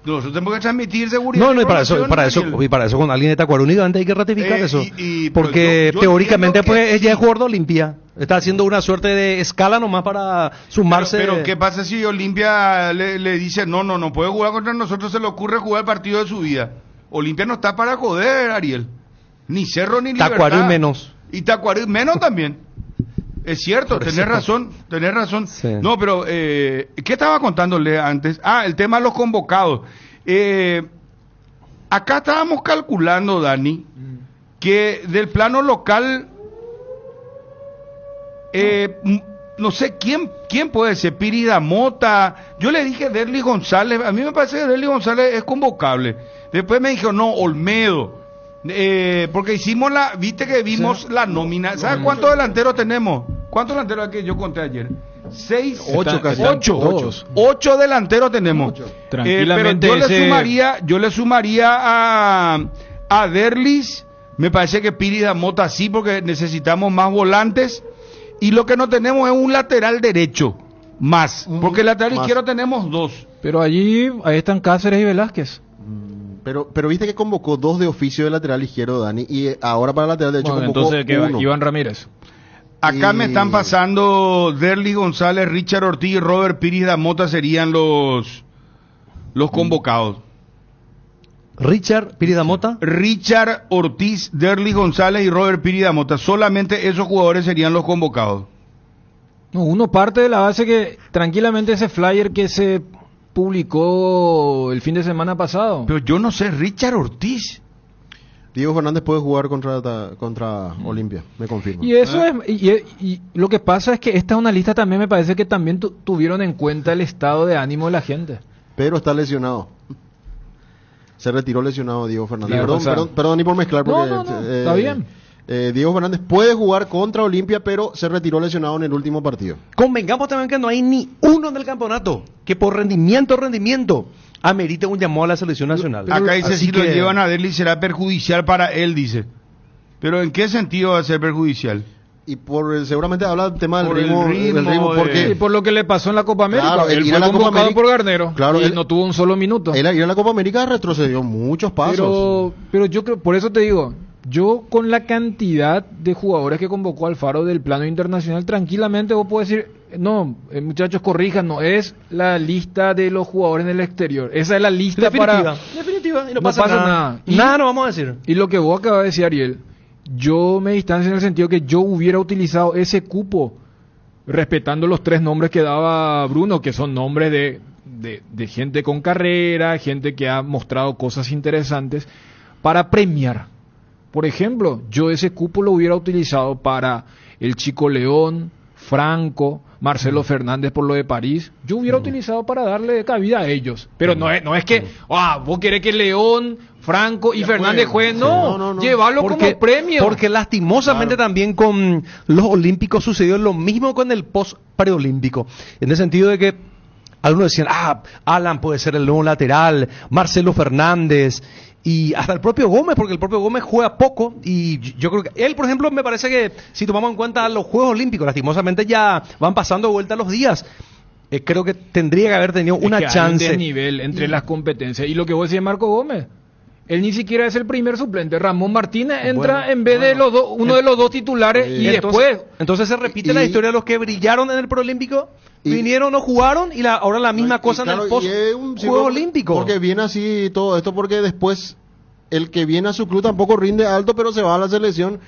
Nosotros tenemos que transmitir seguridad. No, de y para eso, información, y para eso con alguien de Tacuarembó únicamente hay que ratificar eso. pero Porque yo teóricamente entiendo que pues ella es sí. jugador de Olimpia. Está haciendo una suerte de escala nomás para sumarse. Pero ¿qué pasa si Olimpia le dice, no puede jugar contra nosotros, se le ocurre jugar el partido de su vida? Olimpia no está para joder, Ariel. Ni Cerro ni Libertad. Tacuarembó menos. Y Tacuarembó menos también. Es cierto, Por tenés eso. razón. Sí. No, pero, ¿qué estaba contándole antes? El tema de los convocados. Acá estábamos calculando, Dani, que del plano local, no sé quién puede ser, Piridamota. Yo le dije Derly González, a mí me parece que Derly González es convocable. Después me dijo, no, Olmedo. Porque viste que vimos la nómina. ¿Sabes cuántos delanteros tenemos? ¿Cuántos delanteros que yo conté ayer? 8 delanteros tenemos. Tranquilamente pero yo le sumaría a Derlis. Me parece que Piridamota sí, porque necesitamos más volantes. Y lo que no tenemos es un lateral derecho más. Porque el lateral izquierdo tenemos 2. Pero ahí están Cáceres y Velázquez. Pero viste que convocó 2 de oficio de lateral izquierdo, Dani, y ahora para el lateral derecho convocó entonces, ¿qué va? 1. Iván Ramírez. Acá me están pasando Derly González, Richard Ortiz y Robert Piridamota serían los convocados. Richard Piridamota. Richard Ortiz, Derly González y Robert Piridamota. Solamente esos jugadores serían los convocados. No, uno parte de la base que tranquilamente ese flyer que se publicó el fin de semana pasado. Pero yo no sé, Richard Ortiz. Diego Fernández puede jugar contra Olimpia, me confirma. Y eso y lo que pasa es que esta es una lista también, me parece que también tuvieron en cuenta el estado de ánimo de la gente. Pero está lesionado. Se retiró lesionado Diego Fernández. Claro, perdón ni por mezclar porque no, está bien. Diego Fernández puede jugar contra Olimpia, pero se retiró lesionado en el último partido. Convengamos también que no hay ni uno en el campeonato que por rendimiento amerite un llamado a la selección nacional. Acá dice, Así si lo llevan a Derly será perjudicial para él, dice. Pero ¿en qué sentido va a ser perjudicial? Y seguramente habla del tema del Por el ritmo, ritmo porque Y por lo que le pasó en la Copa América. Claro, él ir fue a la Copa convocado América, por Garnero. claro, y él no tuvo un solo minuto. ir a la Copa América retrocedió muchos pasos. Pero yo creo, por eso te digo, yo con la cantidad de jugadores que convocó Alfaro del plano internacional, tranquilamente vos podés decir, no, muchachos, corrijan, no es la lista de los jugadores en el exterior. Esa es la lista Definitiva, y no pasa nada. Y, Nada nos vamos a decir. Y lo que vos acabas de decir, Ariel, yo me distancio en el sentido que yo hubiera utilizado ese cupo respetando los 3 nombres que daba Bruno, que son nombres de gente con carrera, gente que ha mostrado cosas interesantes, para premiar. Por ejemplo, yo ese cupo lo hubiera utilizado para el Chico León, Franco, Marcelo Fernández por lo de París. Yo hubiera utilizado para darle cabida a ellos. Pero no es que, vos querés que León, Franco y Fernández jueguen. No, llevarlo como premio. Porque lastimosamente también con los olímpicos sucedió lo mismo con el post preolímpico. En el sentido de que algunos decían, Alan puede ser el nuevo lateral, Marcelo Fernández, y hasta el propio Gómez, porque el propio Gómez juega poco, y yo creo que él, por ejemplo, me parece que si tomamos en cuenta los Juegos Olímpicos, lastimosamente ya van pasando de vuelta los días, creo que tendría que haber tenido una chance. Hay un desnivel entre las competencias, y lo que vos decís, Marco Gómez, él ni siquiera es el primer suplente. Ramón Martínez entra en vez de uno de los 2 titulares, y después... Entonces se repite la historia de los que brillaron en el preolímpico, vinieron, no jugaron, y ahora la misma cosa en el post-Juego Olímpico. Porque viene así todo esto, porque después el que viene a su club tampoco rinde alto, pero se va a la selección.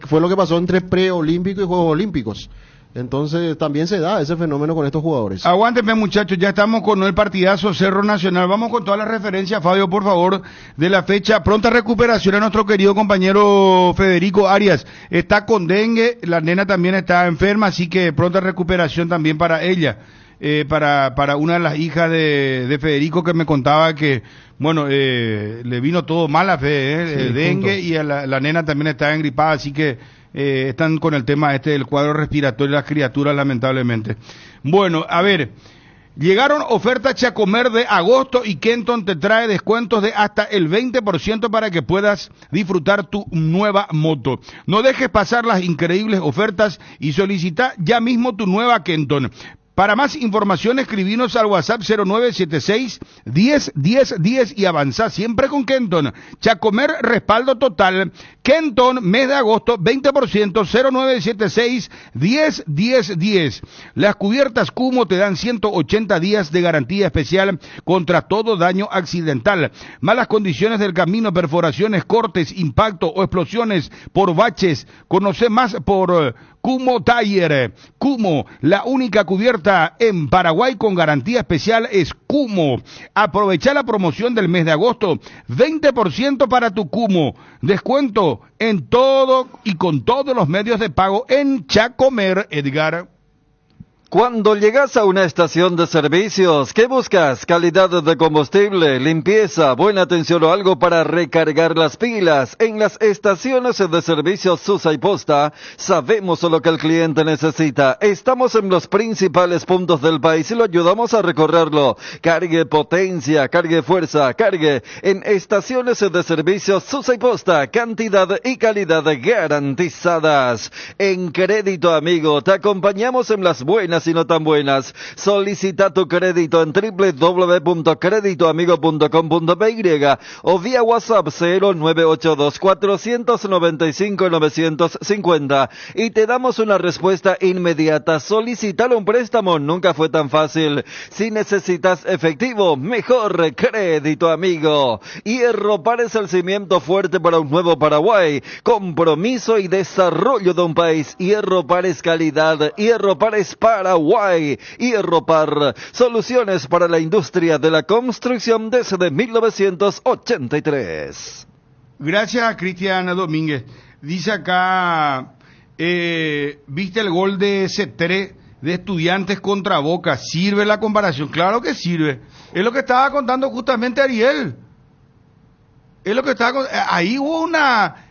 Fue lo que pasó entre preolímpico y Juegos Olímpicos. Entonces también se da ese fenómeno con estos jugadores. Aguántenme, muchachos, ya estamos con el partidazo Cerro Nacional. Vamos con todas las referencias, Fabio, por favor, de la fecha. Pronta recuperación a nuestro querido compañero Federico Arias. Está con dengue, la nena también está enferma, así que pronta recuperación también para ella. Para una de las hijas de Federico, que me contaba que, bueno, le vino todo mal a Fede, dengue, y a la nena también está engripada, así que están con el tema del cuadro respiratorio de las criaturas, lamentablemente. Bueno, a ver, llegaron ofertas Chacomer de agosto y Kenton te trae descuentos de hasta el 20% para que puedas disfrutar tu nueva moto. No dejes pasar las increíbles ofertas y solicita ya mismo tu nueva Kenton. Para más información, escribinos al WhatsApp 0976-10-10-10 y avanzá siempre con Kenton. Chacomer, respaldo total. Kenton, mes de agosto, 20%, 0976-10-10-10. Las cubiertas Kumo te dan 180 días de garantía especial contra todo daño accidental. Malas condiciones del camino, perforaciones, cortes, impacto o explosiones por baches. Conoce más por Kumo Tire. Kumo, la única cubierta en Paraguay con garantía especial es Kumo. Aprovecha la promoción del mes de agosto, 20% para tu Kumo. Descuento en todo y con todos los medios de pago en Chacomer, Edgar. Cuando llegas a una estación de servicios, ¿qué buscas? Calidad de combustible, limpieza, buena atención o algo para recargar las pilas. En las estaciones de servicios Susa y Posta, sabemos lo que el cliente necesita. Estamos en los principales puntos del país y lo ayudamos a recorrerlo. Cargue potencia, cargue fuerza, cargue en estaciones de servicios Susa y Posta. Cantidad y calidad garantizadas. En Crédito Amigo, te acompañamos en las buenas y no tan buenas. Solicita tu crédito en www.creditoamigo.com.py o vía WhatsApp 0982-495-950 y te damos una respuesta inmediata. Solicitar un préstamo nunca fue tan fácil. Si necesitas efectivo, mejor Crédito Amigo. Hierro Par es el cimiento fuerte para un nuevo Paraguay. Compromiso y desarrollo de un país. Hierro Par es calidad. Hierro Par es Paraguay. Hierro Par, soluciones para la industria de la construcción desde 1983. Gracias a Cristian Domínguez. Dice acá, ¿viste el gol de C3 de Estudiantes contra Boca? ¿Sirve la comparación? Claro que sirve. Es lo que estaba contando justamente Ariel. Ahí hubo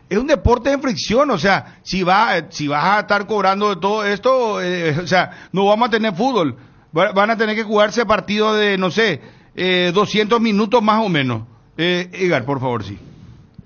es un deporte de fricción, o sea, si vas a estar cobrando de todo esto, o sea, no vamos a tener fútbol. Van a tener que jugarse partidos de, no sé, 200 minutos más o menos. Edgar, por favor, sí.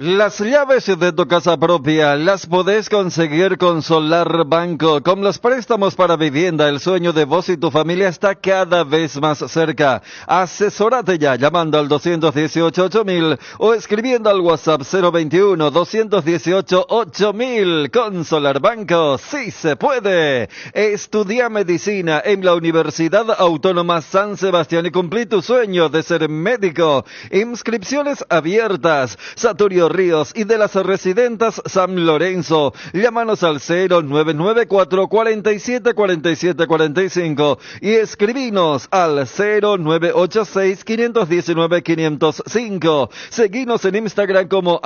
Las llaves de tu casa propia las podés conseguir con Solar Banco. Con los préstamos para vivienda, el sueño de vos y tu familia está cada vez más cerca. Asesórate ya llamando al 218-8000 o escribiendo al WhatsApp 021-218-8000. Con Solar Banco, sí se puede. Estudia medicina en la Universidad Autónoma San Sebastián y cumplí tu sueño de ser médico. Inscripciones abiertas. Saturio Ríos y de las residentas San Lorenzo. Llámanos al 0994-474745 y escribinos al 0986-519-505. Seguinos en Instagram como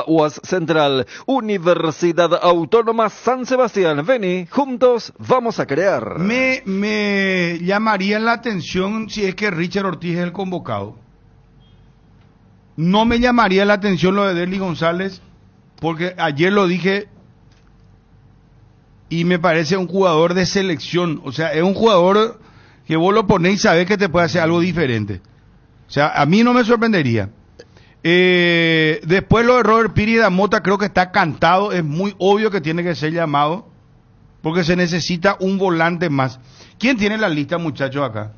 @UASCentral. Universidad Autónoma San Sebastián. Vení, juntos vamos a crear. Me llamaría la atención si es que Richard Ortiz es el convocado. No me llamaría la atención lo de Derly González, porque ayer lo dije y me parece un jugador de selección. O sea, es un jugador que vos lo ponés y sabés que te puede hacer algo diferente. O sea, a mí no me sorprendería. Después lo de Robert Piri da Mota creo que está cantado. Es muy obvio que tiene que ser llamado, porque se necesita un volante más. ¿Quién tiene la lista, muchachos, acá?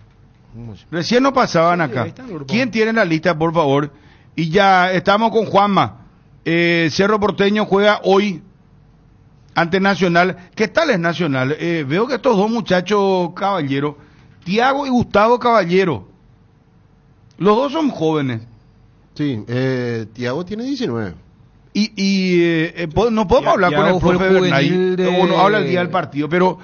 Recién no pasaban acá. ¿Quién tiene la lista, por favor? Y ya estamos con Juanma. Cerro Porteño juega hoy ante Nacional. ¿Qué tal es Nacional? Veo que estos dos muchachos caballeros, Tiago y Gustavo Caballero, los dos son jóvenes. Sí, Tiago tiene 19. No podemos hablar con el profe Bernay, uno habla el día del partido, pero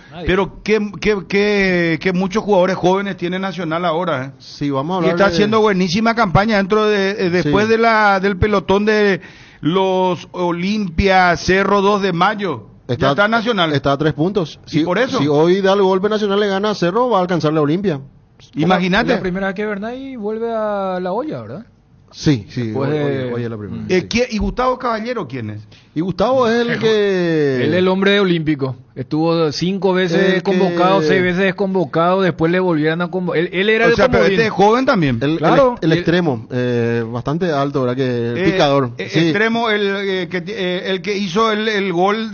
que muchos jugadores jóvenes tiene Nacional ahora, Sí, vamos a y hablar está haciendo buenísima campaña dentro después Sí. del pelotón de los Olimpia, Cerro 2 de Mayo. Ya está Nacional. Está a 3 puntos. Y por eso. Si hoy da el golpe Nacional le gana a Cerro, va a alcanzar la Olimpia. Imagínate. Es la primera vez que Bernay vuelve a la olla, ¿verdad? Sí, Después hoy es la primera. ¿Y Gustavo Caballero quién es? Y Gustavo es el que... Él es el hombre olímpico. Estuvo 5 veces convocado, 6 veces desconvocado, después le volvieron a convocar. Él era el pero este es joven también. Claro. El extremo, bastante alto, ¿verdad? Que el picador. Sí. Extremo, el que hizo el gol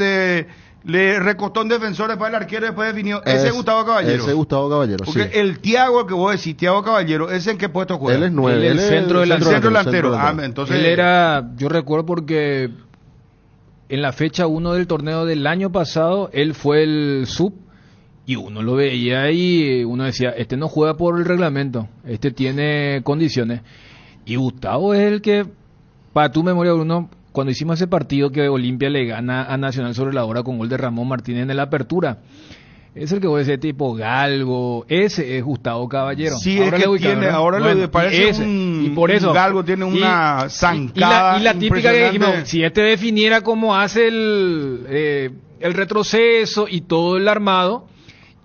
le recostó un defensor, después el arquero, después definió. Ese es Gustavo Caballero. Ese es Gustavo Caballero, Porque sí. el Tiago que vos decís, Tiago Caballero, ¿ese en qué puesto juega? Él es 9. Él es el centro delantero. Entonces él era, yo recuerdo porque en la fecha 1 del torneo del año pasado, él fue el sub y uno lo veía y uno decía, este no juega por el reglamento, este tiene condiciones. Y Gustavo es el que, para tu memoria, Bruno, cuando hicimos ese partido que Olimpia le gana a Nacional sobre la hora con gol de Ramón Martínez en la apertura, es el que vos decís tipo Galgo, ese es Gustavo Caballero. Sí, ahora es que tiene, ¿verdad? Ahora bueno, le parece y por eso Galgo tiene una zancada y la típica que dijimos, si este definiera cómo hace el retroceso y todo el armado,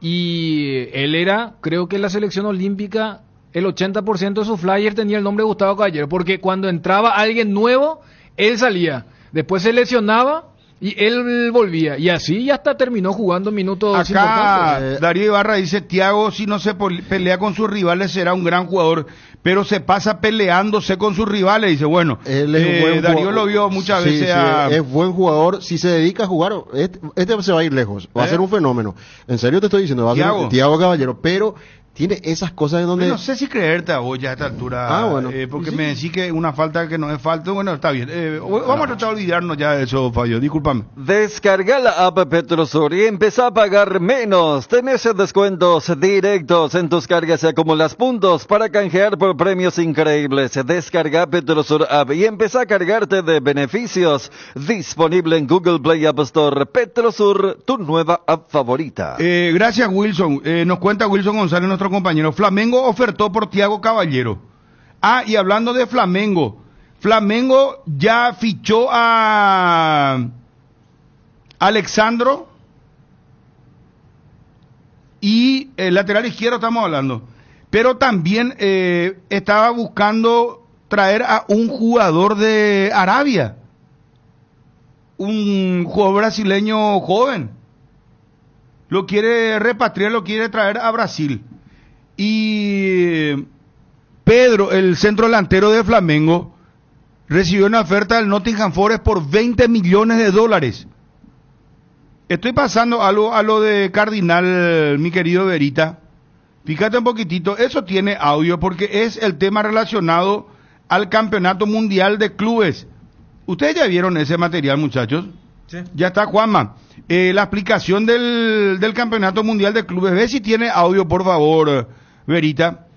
y él era, creo que en la selección olímpica, el 80% de sus flyers tenía el nombre de Gustavo Caballero, porque cuando entraba alguien nuevo, él salía, después se lesionaba y él volvía, y así hasta terminó jugando minutos Acá importantes. Darío Ibarra dice, Thiago si no se pelea con sus rivales será un gran jugador, pero se pasa peleándose con sus rivales. Dice, bueno, Él es un buen Darío jugador. lo vio muchas Sí, veces sí, a... es buen jugador. Si se dedica a jugar, este se va a ir lejos. Va a ser un fenómeno. En serio te estoy diciendo, va a ser Thiago. Thiago Caballero, pero tiene esas cosas en donde... No sé si creerte a vos ya a esta altura, Bueno. porque Sí. me decís que una falta que no es falta, bueno, está bien. Vamos a tratar de olvidarnos ya de eso, Fabio, discúlpame. Descarga la app Petrosur y empezá a pagar menos. Tenés descuentos directos en tus cargas y acumulas puntos para canjear por premios increíbles. Descarga Petrosur app y empezá a cargarte de beneficios. Disponible en Google Play App Store. Petrosur, tu nueva app favorita. Gracias, Wilson. Nos cuenta Wilson González, nuestro compañero. Flamengo ofertó por Thiago Caballero. Y hablando de Flamengo, Flamengo ya fichó a Alexandro y el lateral izquierdo estamos hablando. Pero también estaba buscando traer a un jugador de Arabia, un jugador brasileño joven. Lo quiere repatriar, lo quiere traer a Brasil. Y Pedro, el centro delantero de Flamengo, recibió una oferta del Nottingham Forest por $20 millones. Estoy pasando a lo de Cardinal, mi querido Verita. Fíjate un poquitito, eso tiene audio porque es el tema relacionado al Campeonato Mundial de Clubes. ¿Ustedes ya vieron ese material, muchachos? Sí. Ya está, Juanma. La explicación del Campeonato Mundial de Clubes. Ve si tiene audio, por favor, Verita.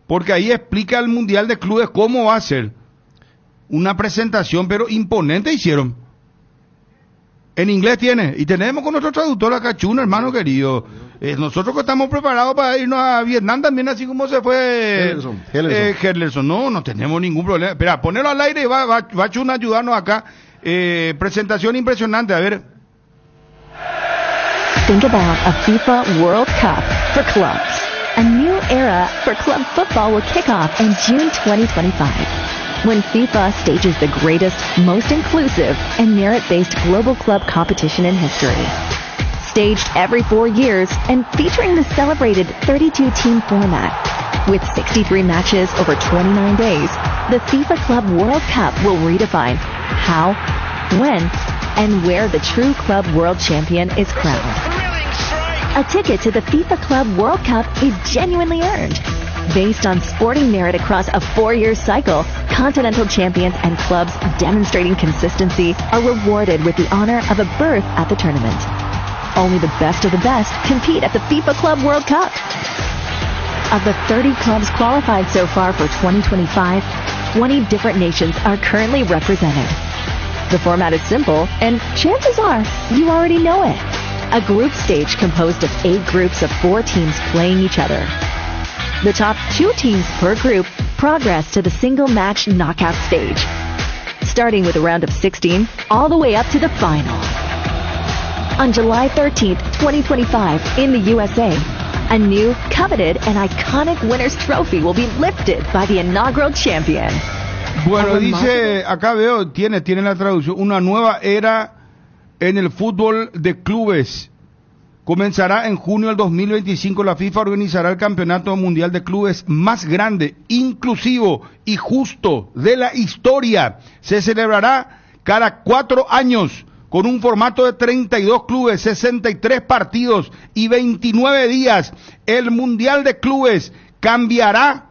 Porque ahí explica el Mundial de Clubes cómo va a ser. Una presentación, pero imponente hicieron. En inglés tiene. Y tenemos con nuestro traductor acá, Chuna, hermano querido. Nosotros que estamos preparados para irnos a Vietnam también, así como se fue Herlerson. No tenemos ningún problema. Espera, ponerlo al aire y va Chuna a ayudarnos acá. Presentación impresionante, a ver. Think about a FIFA World Cup for clubs. A new era for club football will kick off in June 2025, when FIFA stages the greatest, most inclusive, and merit-based global club competition in history. Staged every 4 years and featuring the celebrated 32-team format. With 63 matches over 29 days, the FIFA Club World Cup will redefine how, when, and where the true club world champion is crowned. A ticket to the FIFA Club World Cup is genuinely earned. Based on sporting merit across a 4-year cycle, continental champions and clubs demonstrating consistency are rewarded with the honor of a berth at the tournament. Only the best of the best compete at the FIFA Club World Cup. Of the 30 clubs qualified so far for 2025, 20 different nations are currently represented. The format is simple, and chances are you already know it. A group stage composed of 8 groups of 4 teams playing each other. The top 2 teams per group progress to the single match knockout stage, starting with a round of 16 all the way up to the final. On July 13th, 2025, in the USA, a new, coveted, and iconic winner's trophy will be lifted by the inaugural champion. Bueno, dice, acá veo, tiene la traducción, una nueva era en el fútbol de clubes. Comenzará en junio del 2025. La FIFA organizará el Campeonato Mundial de Clubes más grande, inclusivo y justo de la historia. Se celebrará cada 4 años con un formato de 32 clubes, 63 partidos y 29 días. El Mundial de Clubes cambiará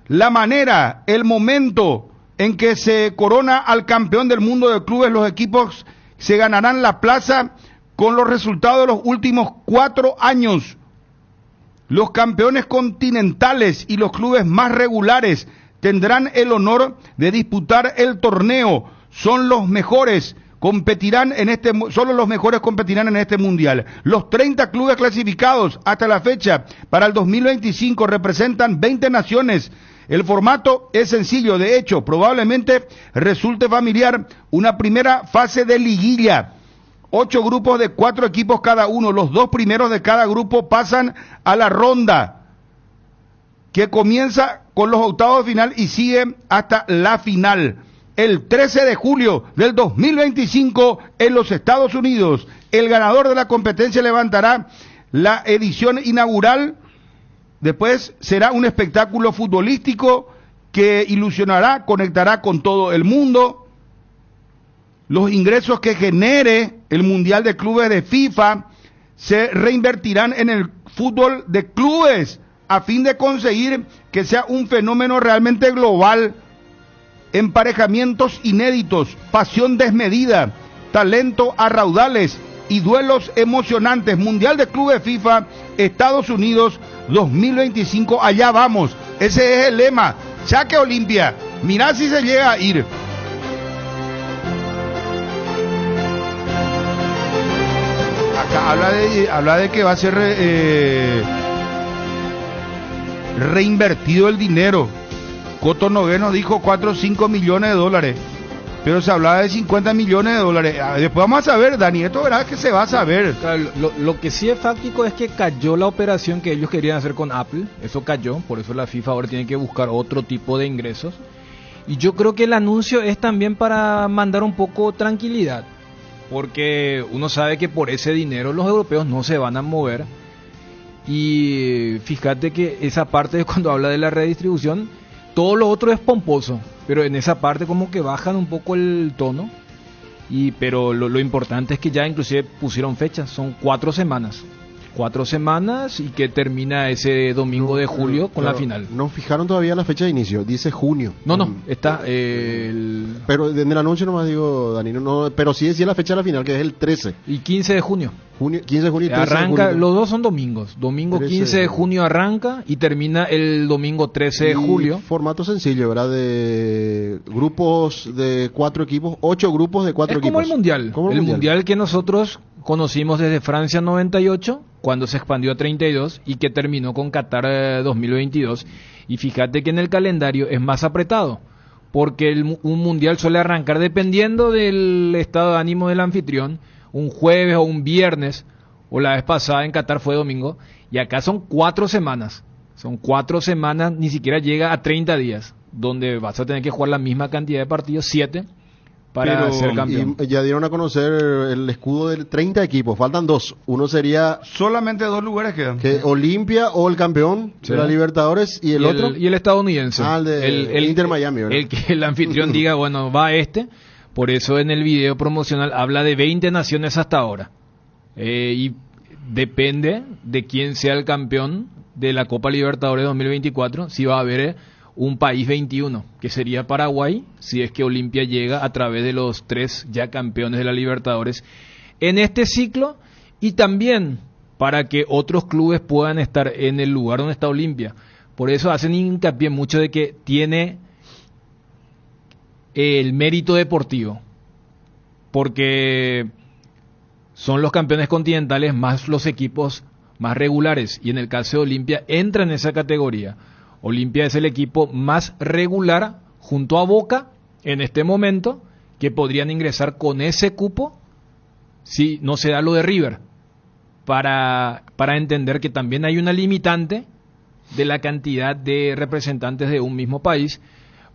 la manera, el momento en que se corona al campeón del mundo de clubes. Los equipos se ganarán la plaza con los resultados de los últimos 4 años. Los campeones continentales y los clubes más regulares tendrán el honor de disputar el torneo. Solo los mejores competirán en este mundial. Los 30 clubes clasificados hasta la fecha para el 2025 representan 20 naciones. El formato es sencillo, de hecho, probablemente resulte familiar una primera fase de liguilla. 8 grupos de 4 equipos cada uno. Los 2 primeros de cada grupo pasan a la ronda, que comienza con los octavos de final y sigue hasta la final. El 13 de julio del 2025 en los Estados Unidos, el ganador de la competencia levantará la edición inaugural. Después será un espectáculo futbolístico que ilusionará, conectará con todo el mundo. Los ingresos que genere el Mundial de Clubes de FIFA se reinvertirán en el fútbol de clubes a fin de conseguir que sea un fenómeno realmente global. Emparejamientos inéditos, pasión desmedida, talento a raudales y duelos emocionantes. Mundial de Clubes FIFA, Estados Unidos 2025, allá vamos. Ese es el lema. Saque Olimpia, mirá si se llega a ir. Acá habla de que va a ser reinvertido el dinero. Coto Nogueno dijo 4 o 5 millones de dólares, pero se hablaba de 50 millones de dólares. Después vamos a saber, Dani, esto verás que se va a saber. Claro, lo que sí es fáctico es que cayó la operación que ellos querían hacer con Apple. Eso cayó, por eso la FIFA ahora tiene que buscar otro tipo de ingresos. Y yo creo que el anuncio es también para mandar un poco tranquilidad, porque uno sabe que por ese dinero los europeos no se van a mover. Y fíjate que esa parte de cuando habla de la redistribución, todo lo otro es pomposo, pero en esa parte como que bajan un poco el tono. Pero lo importante es que ya inclusive pusieron fechas, son 4 semanas. 4 semanas y que termina ese domingo de julio con la final. No fijaron todavía la fecha de inicio, dice junio. No, está Pero en el anuncio nomás digo, Dani, no, pero sí decía la fecha de la final, que es el 13. Y 15 de junio. 15 de junio y 13 arranca, de junio. los dos son domingos. Domingo 15 de junio arranca y termina el domingo 13 de julio. Formato sencillo, ¿verdad? De grupos de 4 equipos, 8 grupos de 4 equipos. Es como el Mundial. El mundial que nosotros conocimos desde Francia 98, cuando se expandió a 32 y que terminó con Qatar 2022. Y fíjate que en el calendario es más apretado, porque un mundial suele arrancar dependiendo del estado de ánimo del anfitrión, un jueves o un viernes, o la vez pasada en Qatar fue domingo, y acá son 4 semanas. Son 4 semanas, ni siquiera llega a 30 días, donde vas a tener que jugar la misma cantidad de partidos, 7, para ser campeón. Y ya dieron a conocer el escudo de 30 equipos, faltan 2. Uno sería... Solamente 2 lugares quedan. Que Olimpia o el campeón de la Libertadores y el otro... Y el estadounidense. El de Inter Miami, ¿verdad? El que el anfitrión diga, bueno, va por eso en el video promocional habla de 20 naciones hasta ahora. Y depende de quién sea el campeón de la Copa Libertadores 2024, si va a haber un país 21, que sería Paraguay, si es que Olimpia llega a través de los 3 ya campeones de la Libertadores en este ciclo, y también para que otros clubes puedan estar en el lugar donde está Olimpia. Por eso hacen hincapié mucho de que tiene el mérito deportivo, porque son los campeones continentales más los equipos más regulares, y en el caso de Olimpia entra en esa categoría. Olimpia es el equipo más regular junto a Boca en este momento, que podrían ingresar con ese cupo si no se da lo de River, para entender que también hay una limitante de la cantidad de representantes de un mismo país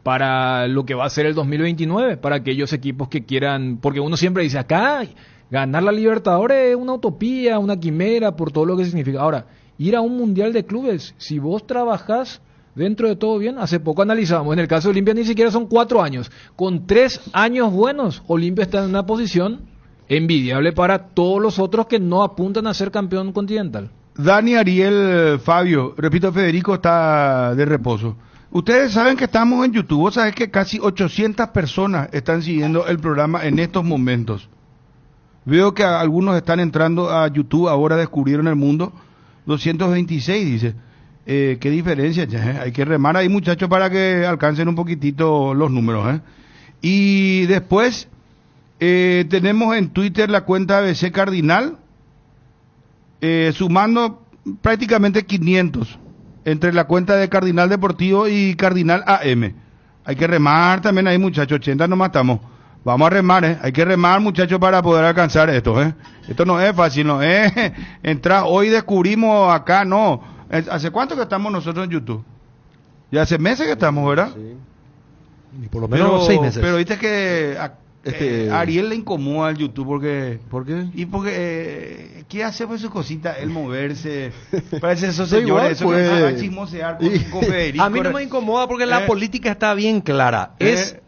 para lo que va a ser el 2029, para aquellos equipos que quieran, porque uno siempre dice acá ganar la Libertadores es una utopía, una quimera, por todo lo que significa. Ahora, ir a un mundial de clubes, si vos trabajás dentro de todo bien, hace poco analizábamos, en el caso de Olimpia ni siquiera son 4 años, con 3 años buenos, Olimpia está en una posición envidiable para todos los otros que no apuntan a ser campeón continental. Dani, Ariel, Fabio, repito, Federico está de reposo. Ustedes saben que estamos en YouTube, vos sabés que casi 800 personas están siguiendo el programa en estos momentos. Veo que algunos están entrando a YouTube, ahora descubrieron el mundo, 226 dice. Qué diferencia, hay que remar ahí, muchachos, para que alcancen un poquitito los números. Y después tenemos en Twitter la cuenta ABC Cardinal, sumando prácticamente 500 entre la cuenta de Cardinal Deportivo y Cardinal AM. Hay que remar también ahí, muchachos, 80 nomás estamos, Vamos a remar, hay que remar, muchachos, para poder alcanzar esto, Esto no es fácil, no es entrar, hoy descubrimos acá, no. ¿Hace cuánto que estamos nosotros en YouTube? Ya hace meses que estamos, ¿verdad? Sí. Y por lo menos 6 meses. Pero viste que a Ariel le incomoda el YouTube porque... ¿Por qué? Y porque ¿qué hace pues sus cositas? El moverse. Parece esos Pero señores, igual, eso pues. que van a chismosear con Federico. A mí no me incomoda porque la política está bien clara. Es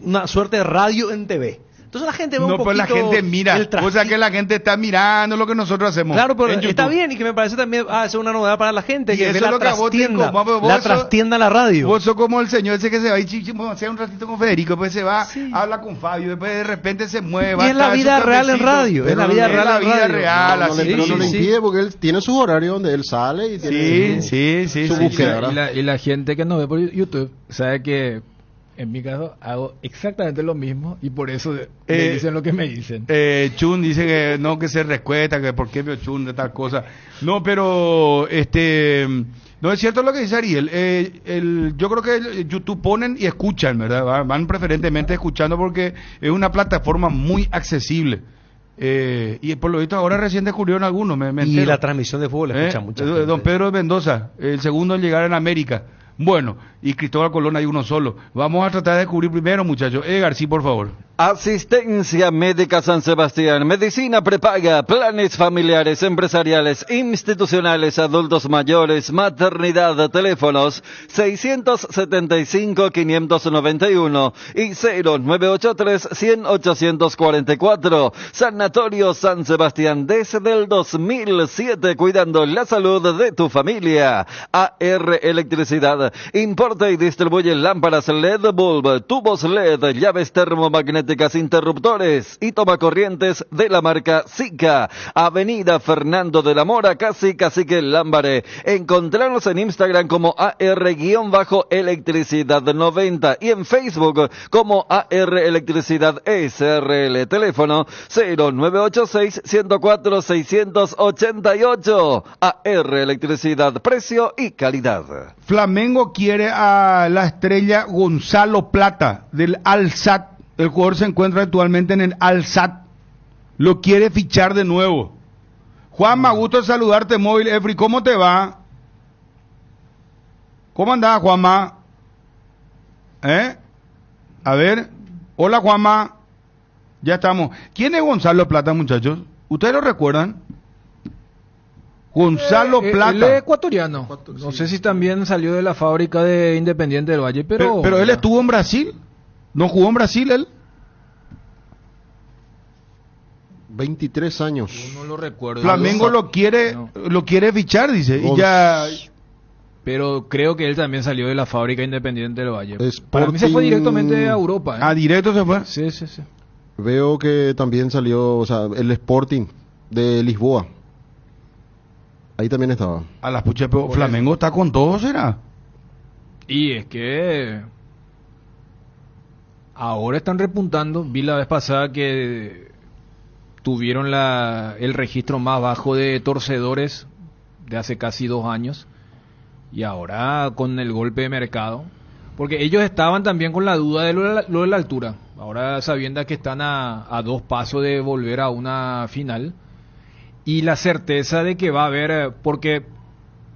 una suerte de radio en TV. Entonces la gente ve un No, pues poquito la gente mira, el o sea que la gente está mirando lo que nosotros hacemos. Claro, pero en está YouTube. bien y que me parece también es una novedad para la gente Y que eso ve es la lo que a vos te trastienda, incomoda, pero vos la sos- trastienda en la radio. Vos sos como el señor ese que se va y chismosea un ratito con Federico, después se va, habla con Fabio, después de repente se mueve. Y es la vida real en radio, es la vida real en radio. real, No así. le, no le impide porque él tiene sus horarios donde él sale y tiene Sí, su sí. búsqueda, ¿verdad? Y la gente que nos ve por YouTube sabe que en mi caso hago exactamente lo mismo y por eso me dicen lo que me dicen. Chun dice que no, que se rescueta, que por qué veo Chun de tal cosa. No, pero no es cierto lo que dice Ariel. Yo creo que YouTube ponen y escuchan, ¿verdad? Van preferentemente escuchando porque es una plataforma muy accesible. Y por lo visto ahora recién descubrieron algunos. Me Y entero. la transmisión de fútbol la escucha mucha gente. Don Pedro de Mendoza, el segundo en llegar en América. Bueno, y Cristóbal Colón hay uno solo. Vamos a tratar de descubrir primero, muchachos. Edgar, sí, por favor. Asistencia Médica San Sebastián, medicina prepaga, planes familiares, empresariales, institucionales, adultos mayores, maternidad, teléfonos 675-591 y 0983-100-844. Sanatorio San Sebastián desde el 2007, cuidando la salud de tu familia. AR Electricidad, importa y distribuye lámparas LED bulb, tubos LED, llaves termomagnéticas, interruptores y tomacorrientes de la marca Sika. Avenida Fernando de la Mora, casi Cacique Lámbare. Encontrarnos en Instagram como AR-Electricidad 90 y en Facebook como AR Electricidad SRL. Teléfono 0986-104-688. AR Electricidad, precio y calidad. Flamengo quiere a la estrella Gonzalo Plata del Al-Sadd. El jugador se encuentra actualmente en el Al-Sadd. Lo quiere fichar de nuevo. Juanma, gusto saludarte, Móvil Efri. ¿Cómo te va? ¿Cómo andás, Juanma? A ver. Hola, Juanma. Ya estamos. ¿Quién es Gonzalo Plata, muchachos? ¿Ustedes lo recuerdan? Gonzalo Plata. Él es ecuatoriano. No sé si también salió de la fábrica de Independiente del Valle, pero él estuvo en Brasil. ¿No jugó en Brasil él? 23 años. no lo recuerdo. Flamengo lo quiere fichar, dice. Y ya... Pero creo que él también salió de la fábrica Independiente del Valle. Sporting... Para mí se fue directamente a Europa. Ah, directo se fue. Sí. Veo que también salió, o sea, el Sporting de Lisboa. Ahí también estaba. A las puchas, pero Flamengo está con todo, ¿será? Y es que ahora están repuntando. Vi la vez pasada que tuvieron el registro más bajo de torcedores de hace casi 2 años. Y ahora con el golpe de mercado, porque ellos estaban también con la duda de lo de la altura. Ahora sabiendo que están a 2 pasos de volver a una final y la certeza de que va a haber, porque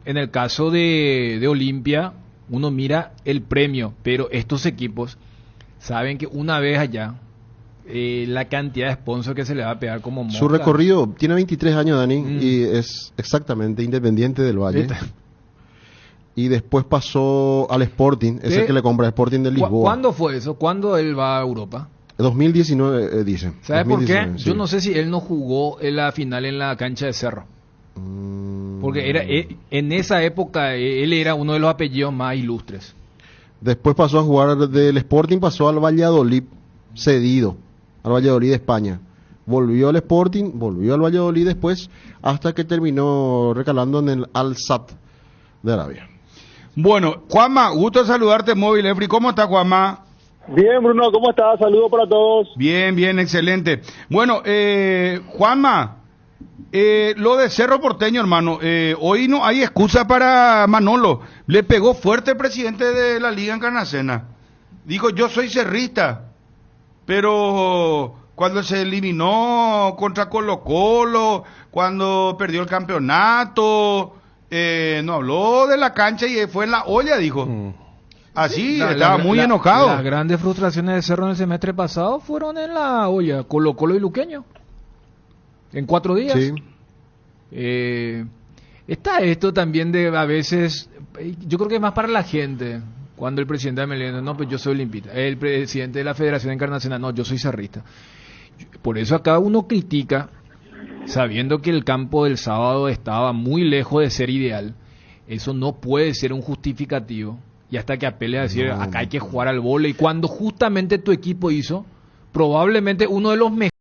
en el caso de Olimpia uno mira el premio, pero estos equipos saben que una vez allá la cantidad de sponsors que se le va a pegar como mosca. Su recorrido tiene 23 años, Dani, y es exactamente Independiente del Valle. Y después pasó al Sporting, es el que le compra Sporting de Lisboa. ¿Cuándo fue eso? ¿Cuándo él va a Europa? 2019, dice. ¿Sabes por qué? Sí. Yo no sé si él no jugó en la final en la cancha de Cerro. Porque era en esa época él era uno de los apellidos más ilustres. Después pasó a jugar del Sporting, pasó al Valladolid, cedido, al Valladolid de España. Volvió al Sporting, volvió al Valladolid después, hasta que terminó recalando en el Al-Sadd de Arabia. Bueno, Juanma, gusto saludarte, Móvil Efri. ¿Cómo está, Juanma? Bien, Bruno, ¿cómo estás? Saludos para todos. Bien, excelente. Bueno, Juanma, lo de Cerro Porteño, hermano, hoy no hay excusa para Manolo. Le pegó fuerte el presidente de la Liga Encarnacena. Dijo, yo soy cerrista. pero cuando se eliminó contra Colo-Colo, cuando perdió el campeonato, no habló de la cancha y fue en la olla, dijo. Así, estaba muy enojado. Las grandes frustraciones de Cerro en el semestre pasado fueron en la olla, Colo-Colo y Luqueño. En 4 días. Sí. Está esto también de a veces, yo creo que es más para la gente, cuando el presidente de Meleno, no, pues yo soy olimpista, el presidente de la Federación Internacional, no, yo soy cerrista. Por eso acá uno critica, sabiendo que el campo del sábado estaba muy lejos de ser ideal, eso no puede ser un justificativo, y hasta que apele a decir, acá hay que jugar al vóley, cuando justamente tu equipo hizo probablemente uno de los mejores